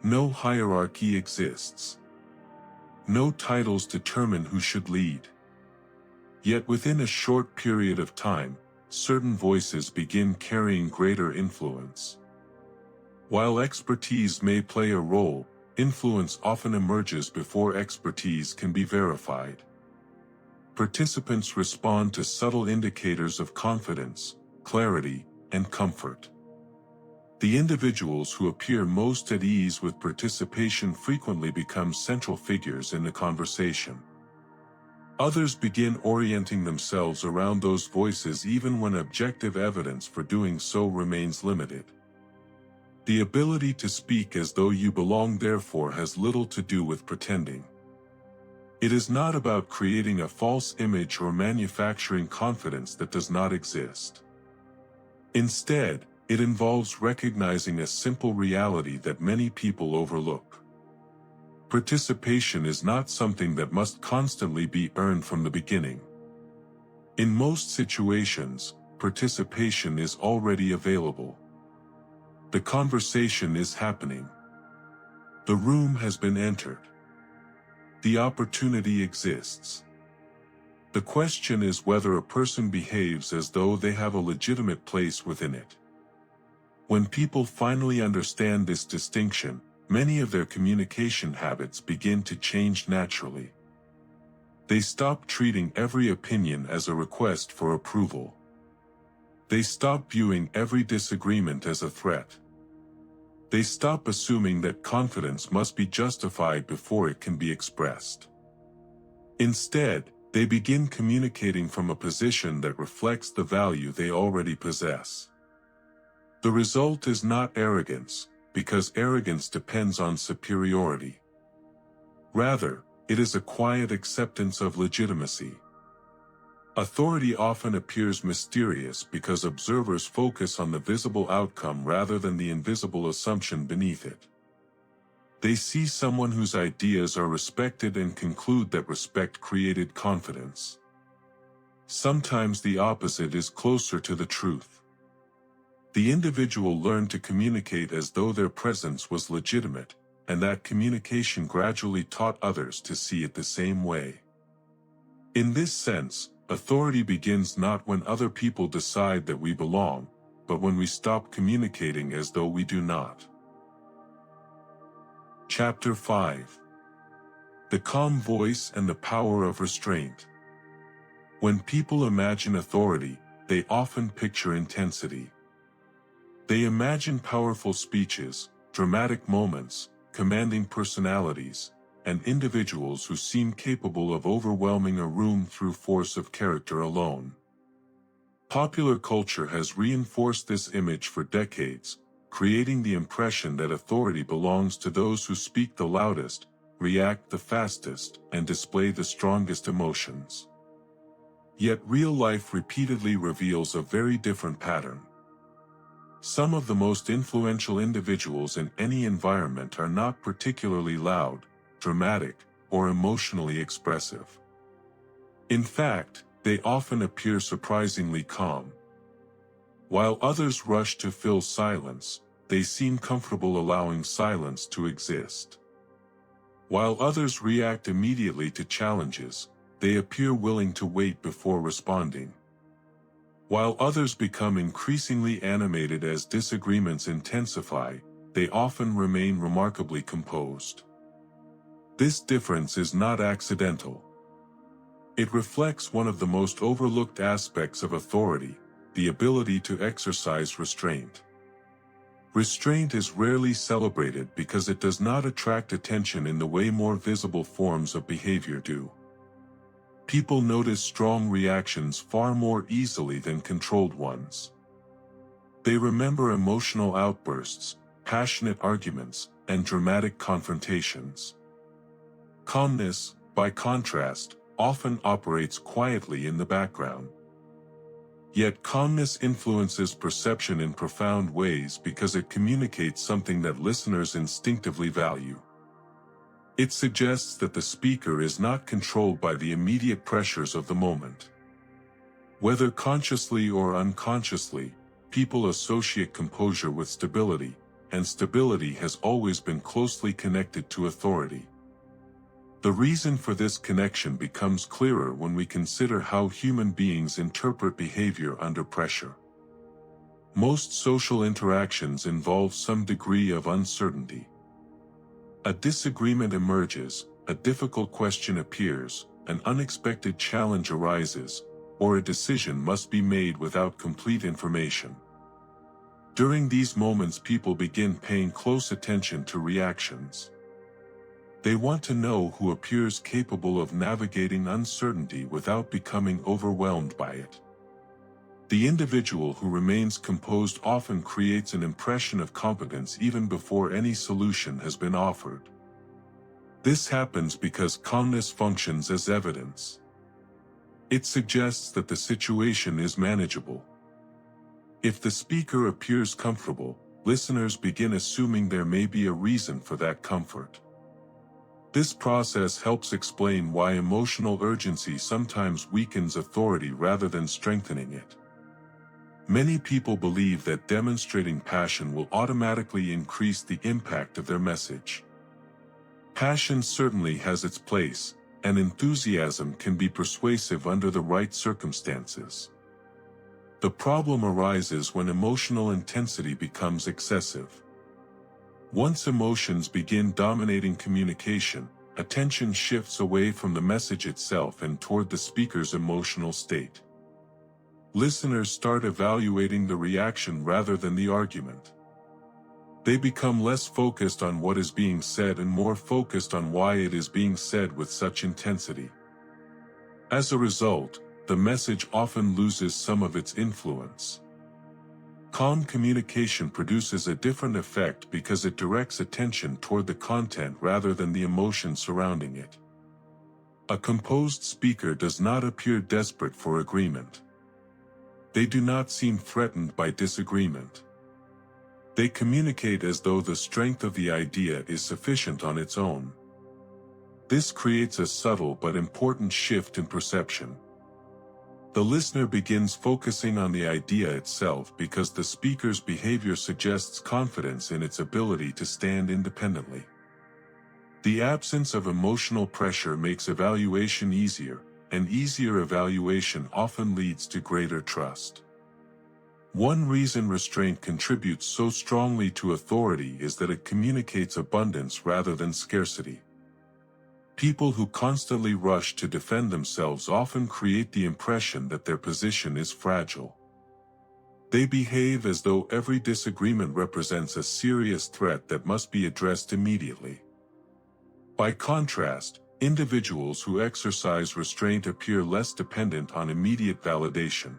No hierarchy exists. No titles determine who should lead. Yet within a short period of time, certain voices begin carrying greater influence. While expertise may play a role, influence often emerges before expertise can be verified. Participants respond to subtle indicators of confidence, clarity, and comfort. The individuals who appear most at ease with participation frequently become central figures in the conversation. Others begin orienting themselves around those voices even when objective evidence for doing so remains limited. The ability to speak as though you belong therefore has little to do with pretending. It is not about creating a false image or manufacturing confidence that does not exist. Instead, it involves recognizing a simple reality that many people overlook. Participation is not something that must constantly be earned from the beginning. In most situations, participation is already available. The conversation is happening. The room has been entered. The opportunity exists. The question is whether a person behaves as though they have a legitimate place within it. When people finally understand this distinction, many of their communication habits begin to change naturally. They stop treating every opinion as a request for approval. They stop viewing every disagreement as a threat. They stop assuming that confidence must be justified before it can be expressed. Instead, they begin communicating from a position that reflects the value they already possess. The result is not arrogance, because arrogance depends on superiority. Rather, it is a quiet acceptance of legitimacy. Authority often appears mysterious because observers focus on the visible outcome rather than the invisible assumption beneath it. They see someone whose ideas are respected and conclude that respect created confidence. Sometimes the opposite is closer to the truth. The individual learned to communicate as though their presence was legitimate, and that communication gradually taught others to see it the same way. In this sense, authority begins not when other people decide that we belong, but when we stop communicating as though we do not. Chapter 5. The Calm Voice and the Power of Restraint. When people imagine authority, they often picture intensity. They imagine powerful speeches, dramatic moments, commanding personalities, and individuals who seem capable of overwhelming a room through force of character alone. Popular culture has reinforced this image for decades, creating the impression that authority belongs to those who speak the loudest, react the fastest, and display the strongest emotions. Yet real life repeatedly reveals a very different pattern. Some of the most influential individuals in any environment are not particularly loud, dramatic, or emotionally expressive. In fact, they often appear surprisingly calm. While others rush to fill silence, they seem comfortable allowing silence to exist. While others react immediately to challenges, they appear willing to wait before responding. While others become increasingly animated as disagreements intensify, they often remain remarkably composed. This difference is not accidental. It reflects one of the most overlooked aspects of authority, the ability to exercise restraint. Restraint is rarely celebrated because it does not attract attention in the way more visible forms of behavior do. People notice strong reactions far more easily than controlled ones. They remember emotional outbursts, passionate arguments, and dramatic confrontations. Calmness, by contrast, often operates quietly in the background. Yet calmness influences perception in profound ways because it communicates something that listeners instinctively value. It suggests that the speaker is not controlled by the immediate pressures of the moment. Whether consciously or unconsciously, people associate composure with stability, and stability has always been closely connected to authority. The reason for this connection becomes clearer when we consider how human beings interpret behavior under pressure. Most social interactions involve some degree of uncertainty. A disagreement emerges, a difficult question appears, an unexpected challenge arises, or a decision must be made without complete information. During these moments, people begin paying close attention to reactions. They want to know who appears capable of navigating uncertainty without becoming overwhelmed by it. The individual who remains composed often creates an impression of competence even before any solution has been offered. This happens because calmness functions as evidence. It suggests that the situation is manageable. If the speaker appears comfortable, listeners begin assuming there may be a reason for that comfort. This process helps explain why emotional urgency sometimes weakens authority rather than strengthening it. Many people believe that demonstrating passion will automatically increase the impact of their message. Passion certainly has its place, and enthusiasm can be persuasive under the right circumstances. The problem arises when emotional intensity becomes excessive. Once emotions begin dominating communication, attention shifts away from the message itself and toward the speaker's emotional state. Listeners start evaluating the reaction rather than the argument. They become less focused on what is being said and more focused on why it is being said with such intensity. As a result, the message often loses some of its influence. Calm communication produces a different effect because it directs attention toward the content rather than the emotion surrounding it. A composed speaker does not appear desperate for agreement. They do not seem threatened by disagreement. They communicate as though the strength of the idea is sufficient on its own. This creates a subtle but important shift in perception. The listener begins focusing on the idea itself because the speaker's behavior suggests confidence in its ability to stand independently. The absence of emotional pressure makes evaluation easier, and easier evaluation often leads to greater trust. One reason restraint contributes so strongly to authority is that it communicates abundance rather than scarcity. People who constantly rush to defend themselves often create the impression that their position is fragile. They behave as though every disagreement represents a serious threat that must be addressed immediately. By contrast, individuals who exercise restraint appear less dependent on immediate validation.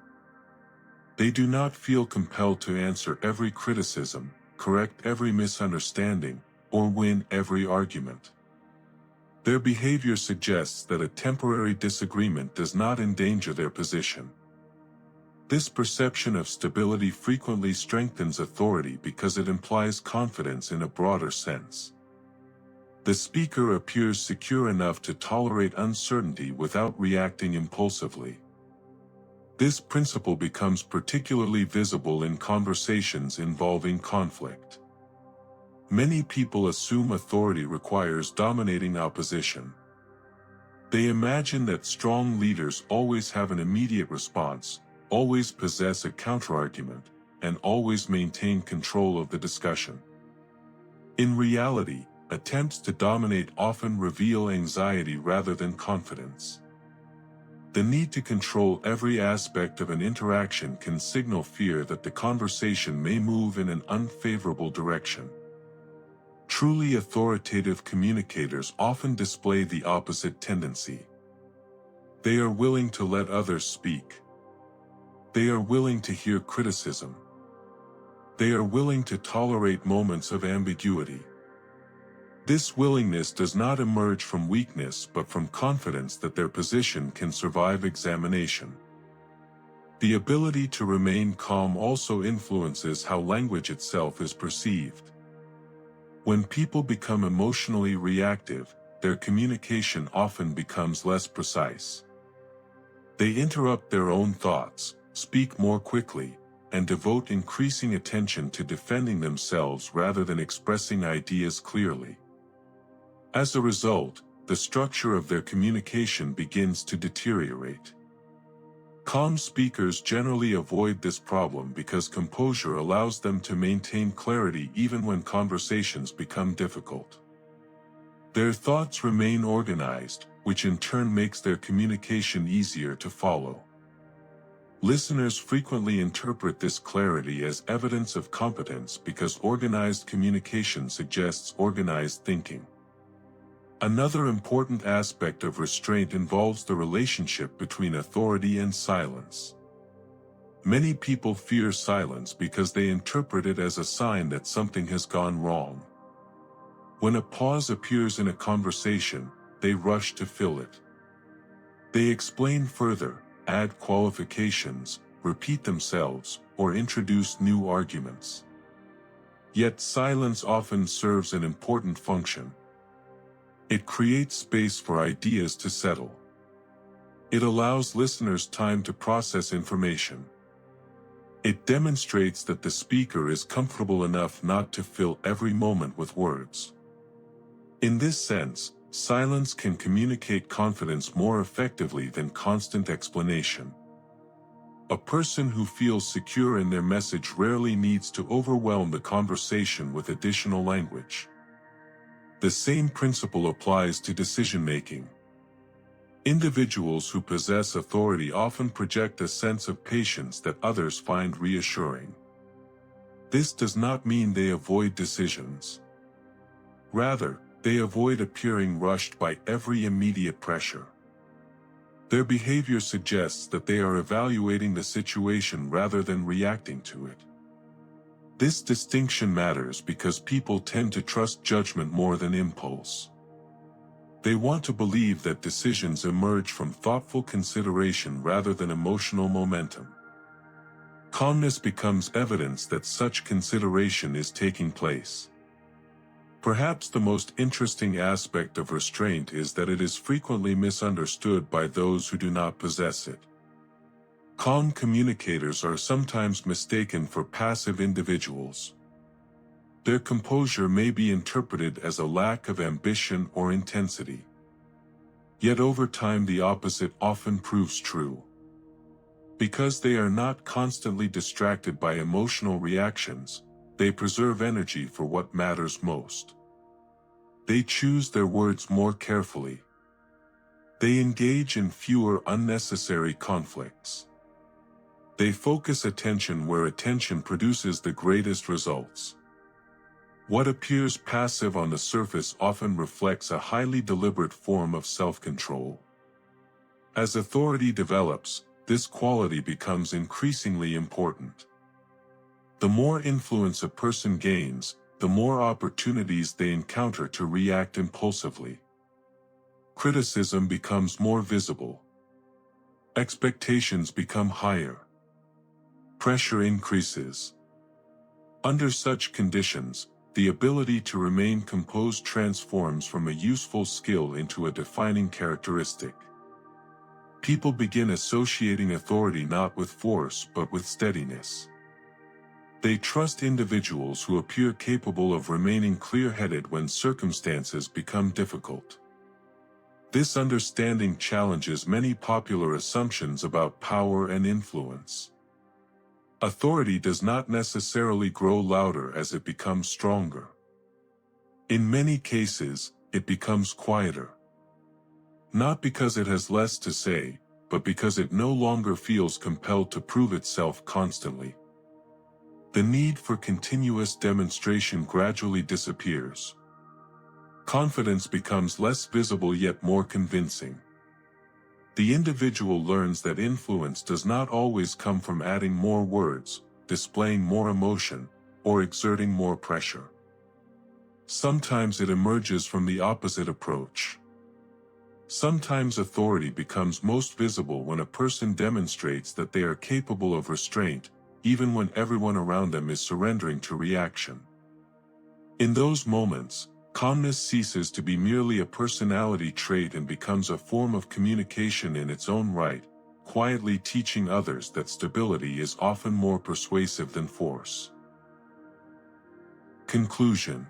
They do not feel compelled to answer every criticism, correct every misunderstanding, or win every argument. Their behavior suggests that a temporary disagreement does not endanger their position. This perception of stability frequently strengthens authority because it implies confidence in a broader sense. The speaker appears secure enough to tolerate uncertainty without reacting impulsively. This principle becomes particularly visible in conversations involving conflict. Many people assume authority requires dominating opposition. They imagine that strong leaders always have an immediate response, always possess a counterargument, and always maintain control of the discussion. In reality, attempts to dominate often reveal anxiety rather than confidence. The need to control every aspect of an interaction can signal fear that the conversation may move in an unfavorable direction. Truly authoritative communicators often display the opposite tendency. They are willing to let others speak. They are willing to hear criticism. They are willing to tolerate moments of ambiguity. This willingness does not emerge from weakness but from confidence that their position can survive examination. The ability to remain calm also influences how language itself is perceived. When people become emotionally reactive, their communication often becomes less precise. They interrupt their own thoughts, speak more quickly, and devote increasing attention to defending themselves rather than expressing ideas clearly. As a result, the structure of their communication begins to deteriorate. Calm speakers generally avoid this problem because composure allows them to maintain clarity even when conversations become difficult. Their thoughts remain organized, which in turn makes their communication easier to follow. Listeners frequently interpret this clarity as evidence of competence because organized communication suggests organized thinking. Another important aspect of restraint involves the relationship between authority and silence. Many people fear silence because they interpret it as a sign that something has gone wrong. When a pause appears in a conversation, they rush to fill it. They explain further, add qualifications, repeat themselves, or introduce new arguments. Yet silence often serves an important function. It creates space for ideas to settle. It allows listeners time to process information. It demonstrates that the speaker is comfortable enough not to fill every moment with words. In this sense, silence can communicate confidence more effectively than constant explanation. A person who feels secure in their message rarely needs to overwhelm the conversation with additional language. The same principle applies to decision-making. Individuals who possess authority often project a sense of patience that others find reassuring. This does not mean they avoid decisions. Rather, they avoid appearing rushed by every immediate pressure. Their behavior suggests that they are evaluating the situation rather than reacting to it. This distinction matters because people tend to trust judgment more than impulse. They want to believe that decisions emerge from thoughtful consideration rather than emotional momentum. Calmness becomes evidence that such consideration is taking place. Perhaps the most interesting aspect of restraint is that it is frequently misunderstood by those who do not possess it. Calm communicators are sometimes mistaken for passive individuals. Their composure may be interpreted as a lack of ambition or intensity. Yet over time the opposite often proves true. Because they are not constantly distracted by emotional reactions, they preserve energy for what matters most. They choose their words more carefully. They engage in fewer unnecessary conflicts. They focus attention where attention produces the greatest results. What appears passive on the surface often reflects a highly deliberate form of self-control. As authority develops, this quality becomes increasingly important. The more influence a person gains, the more opportunities they encounter to react impulsively. Criticism becomes more visible. Expectations become higher. Pressure increases. Under such conditions, the ability to remain composed transforms from a useful skill into a defining characteristic. People begin associating authority not with force but with steadiness. They trust individuals who appear capable of remaining clear-headed when circumstances become difficult. This understanding challenges many popular assumptions about power and influence. Authority does not necessarily grow louder as it becomes stronger. In many cases, it becomes quieter. Not because it has less to say, but because it no longer feels compelled to prove itself constantly. The need for continuous demonstration gradually disappears. Confidence becomes less visible yet more convincing. The individual learns that influence does not always come from adding more words, displaying more emotion, or exerting more pressure. Sometimes it emerges from the opposite approach. Sometimes authority becomes most visible when a person demonstrates that they are capable of restraint, even when everyone around them is surrendering to reaction. In those moments, calmness ceases to be merely a personality trait and becomes a form of communication in its own right, quietly teaching others that stability is often more persuasive than force. Conclusion.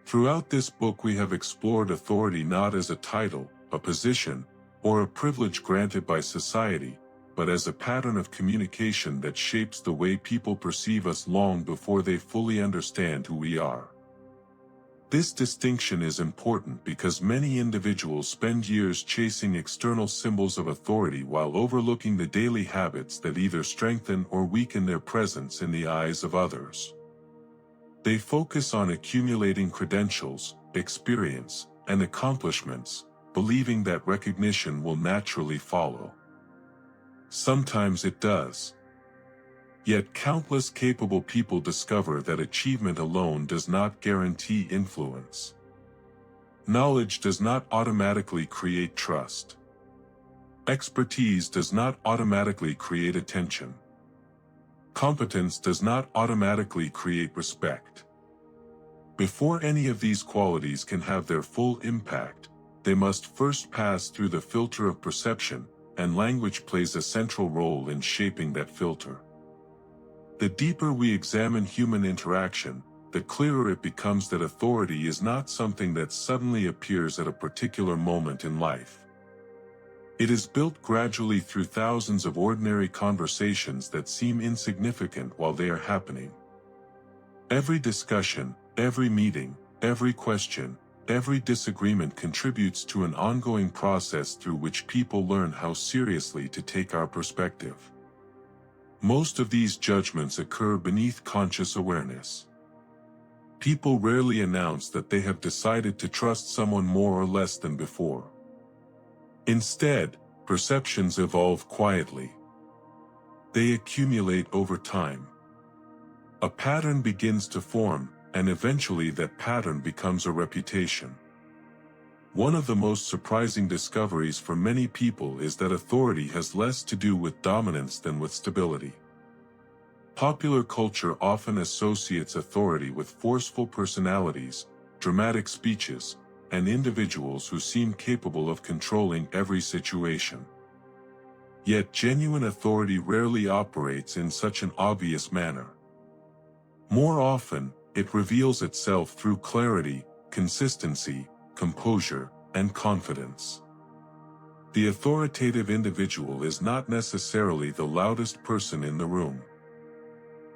Throughout this book we have explored authority not as a title, a position, or a privilege granted by society, but as a pattern of communication that shapes the way people perceive us long before they fully understand who we are. This distinction is important because many individuals spend years chasing external symbols of authority while overlooking the daily habits that either strengthen or weaken their presence in the eyes of others. They focus on accumulating credentials, experience, and accomplishments, believing that recognition will naturally follow. Sometimes it does. Yet countless capable people discover that achievement alone does not guarantee influence. Knowledge does not automatically create trust. Expertise does not automatically create attention. Competence does not automatically create respect. Before any of these qualities can have their full impact, they must first pass through the filter of perception, and language plays a central role in shaping that filter. The deeper we examine human interaction, the clearer it becomes that authority is not something that suddenly appears at a particular moment in life. It is built gradually through thousands of ordinary conversations that seem insignificant while they are happening. Every discussion, every meeting, every question, every disagreement contributes to an ongoing process through which people learn how seriously to take our perspective. Most of these judgments occur beneath conscious awareness. People rarely announce that they have decided to trust someone more or less than before. Instead, perceptions evolve quietly. They accumulate over time. A pattern begins to form, and eventually that pattern becomes a reputation. One of the most surprising discoveries for many people is that authority has less to do with dominance than with stability. Popular culture often associates authority with forceful personalities, dramatic speeches, and individuals who seem capable of controlling every situation. Yet genuine authority rarely operates in such an obvious manner. More often, it reveals itself through clarity, consistency, composure, and confidence. The authoritative individual is not necessarily the loudest person in the room.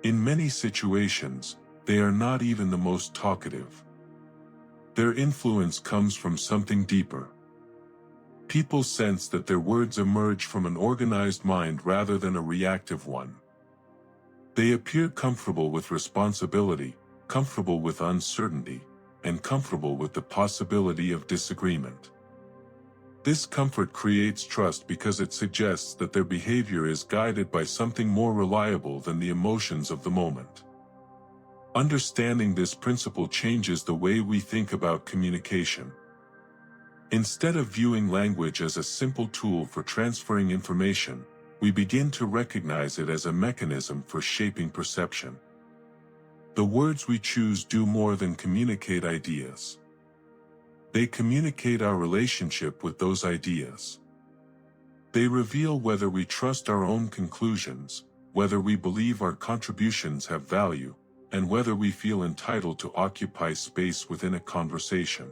In many situations, they are not even the most talkative. Their influence comes from something deeper. People sense that their words emerge from an organized mind rather than a reactive one. They appear comfortable with responsibility, comfortable with uncertainty, and comfortable with the possibility of disagreement. This comfort creates trust because it suggests that their behavior is guided by something more reliable than the emotions of the moment. Understanding this principle changes the way we think about communication. Instead of viewing language as a simple tool for transferring information, we begin to recognize it as a mechanism for shaping perception. The words we choose do more than communicate ideas. They communicate our relationship with those ideas. They reveal whether we trust our own conclusions, whether we believe our contributions have value, and whether we feel entitled to occupy space within a conversation.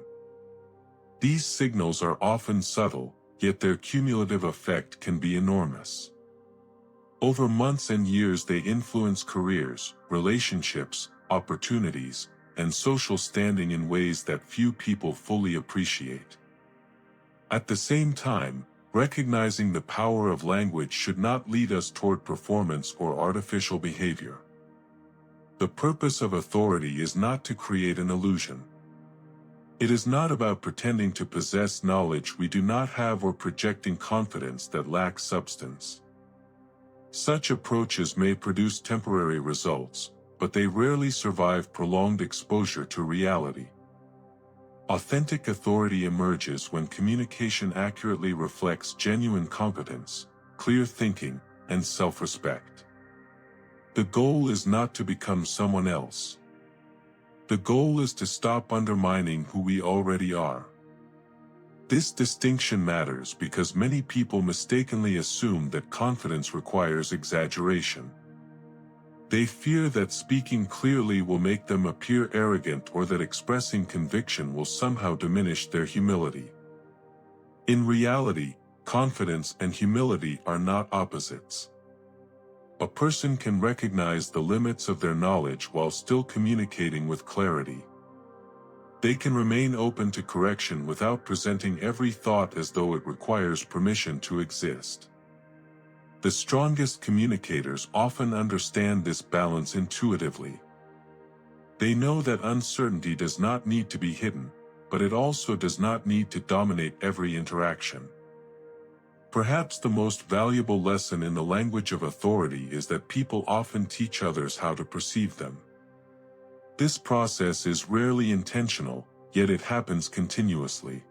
These signals are often subtle, yet their cumulative effect can be enormous. Over months and years they influence careers, relationships, opportunities, and social standing in ways that few people fully appreciate. At the same time, recognizing the power of language should not lead us toward performance or artificial behavior. The purpose of authority is not to create an illusion. It is not about pretending to possess knowledge we do not have or projecting confidence that lacks substance. Such approaches may produce temporary results, but they rarely survive prolonged exposure to reality. Authentic authority emerges when communication accurately reflects genuine competence, clear thinking, and self-respect. The goal is not to become someone else. The goal is to stop undermining who we already are. This distinction matters because many people mistakenly assume that confidence requires exaggeration. They fear that speaking clearly will make them appear arrogant or that expressing conviction will somehow diminish their humility. In reality, confidence and humility are not opposites. A person can recognize the limits of their knowledge while still communicating with clarity. They can remain open to correction without presenting every thought as though it requires permission to exist. The strongest communicators often understand this balance intuitively. They know that uncertainty does not need to be hidden, but it also does not need to dominate every interaction. Perhaps the most valuable lesson in the language of authority is that people often teach others how to perceive them. This process is rarely intentional, yet it happens continuously.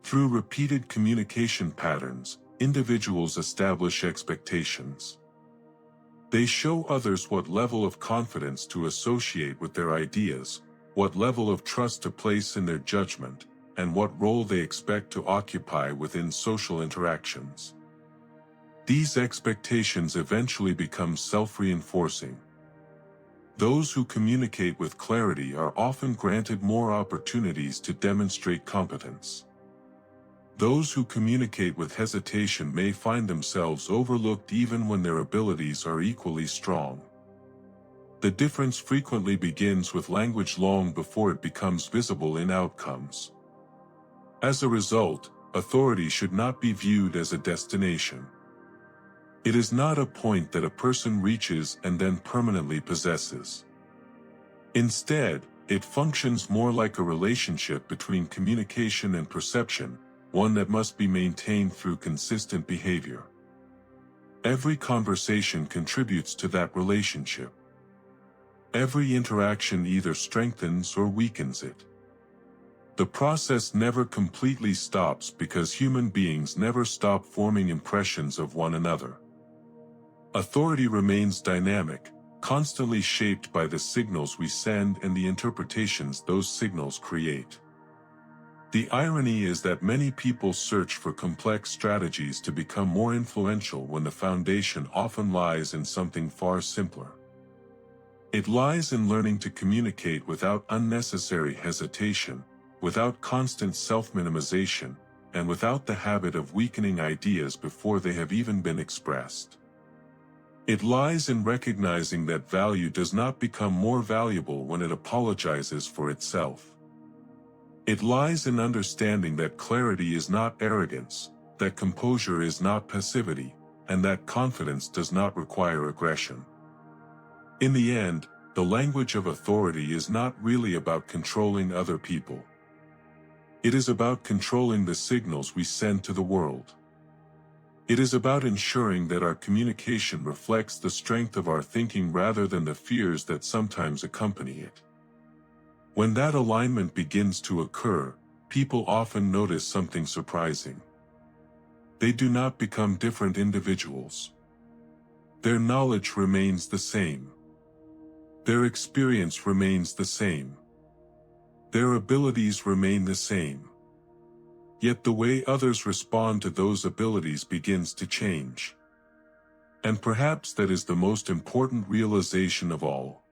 Through repeated communication patterns, individuals establish expectations. They show others what level of confidence to associate with their ideas, what level of trust to place in their judgment, and what role they expect to occupy within social interactions. These expectations eventually become self-reinforcing. Those who communicate with clarity are often granted more opportunities to demonstrate competence. Those who communicate with hesitation may find themselves overlooked even when their abilities are equally strong. The difference frequently begins with language long before it becomes visible in outcomes. As a result, authority should not be viewed as a destination. It is not a point that a person reaches and then permanently possesses. Instead, it functions more like a relationship between communication and perception, one that must be maintained through consistent behavior. Every conversation contributes to that relationship. Every interaction either strengthens or weakens it. The process never completely stops because human beings never stop forming impressions of one another. Authority remains dynamic, constantly shaped by the signals we send and the interpretations those signals create. The irony is that many people search for complex strategies to become more influential when the foundation often lies in something far simpler. It lies in learning to communicate without unnecessary hesitation, without constant self-minimization, and without the habit of weakening ideas before they have even been expressed. It lies in recognizing that value does not become more valuable when it apologizes for itself. It lies in understanding that clarity is not arrogance, that composure is not passivity, and that confidence does not require aggression. In the end, the language of authority is not really about controlling other people. It is about controlling the signals we send to the world. It is about ensuring that our communication reflects the strength of our thinking rather than the fears that sometimes accompany it. When that alignment begins to occur, people often notice something surprising. They do not become different individuals. Their knowledge remains the same. Their experience remains the same. Their abilities remain the same. Yet the way others respond to those abilities begins to change. And perhaps that is the most important realization of all.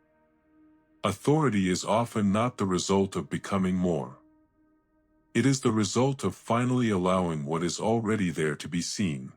Authority is often not the result of becoming more. It is the result of finally allowing what is already there to be seen.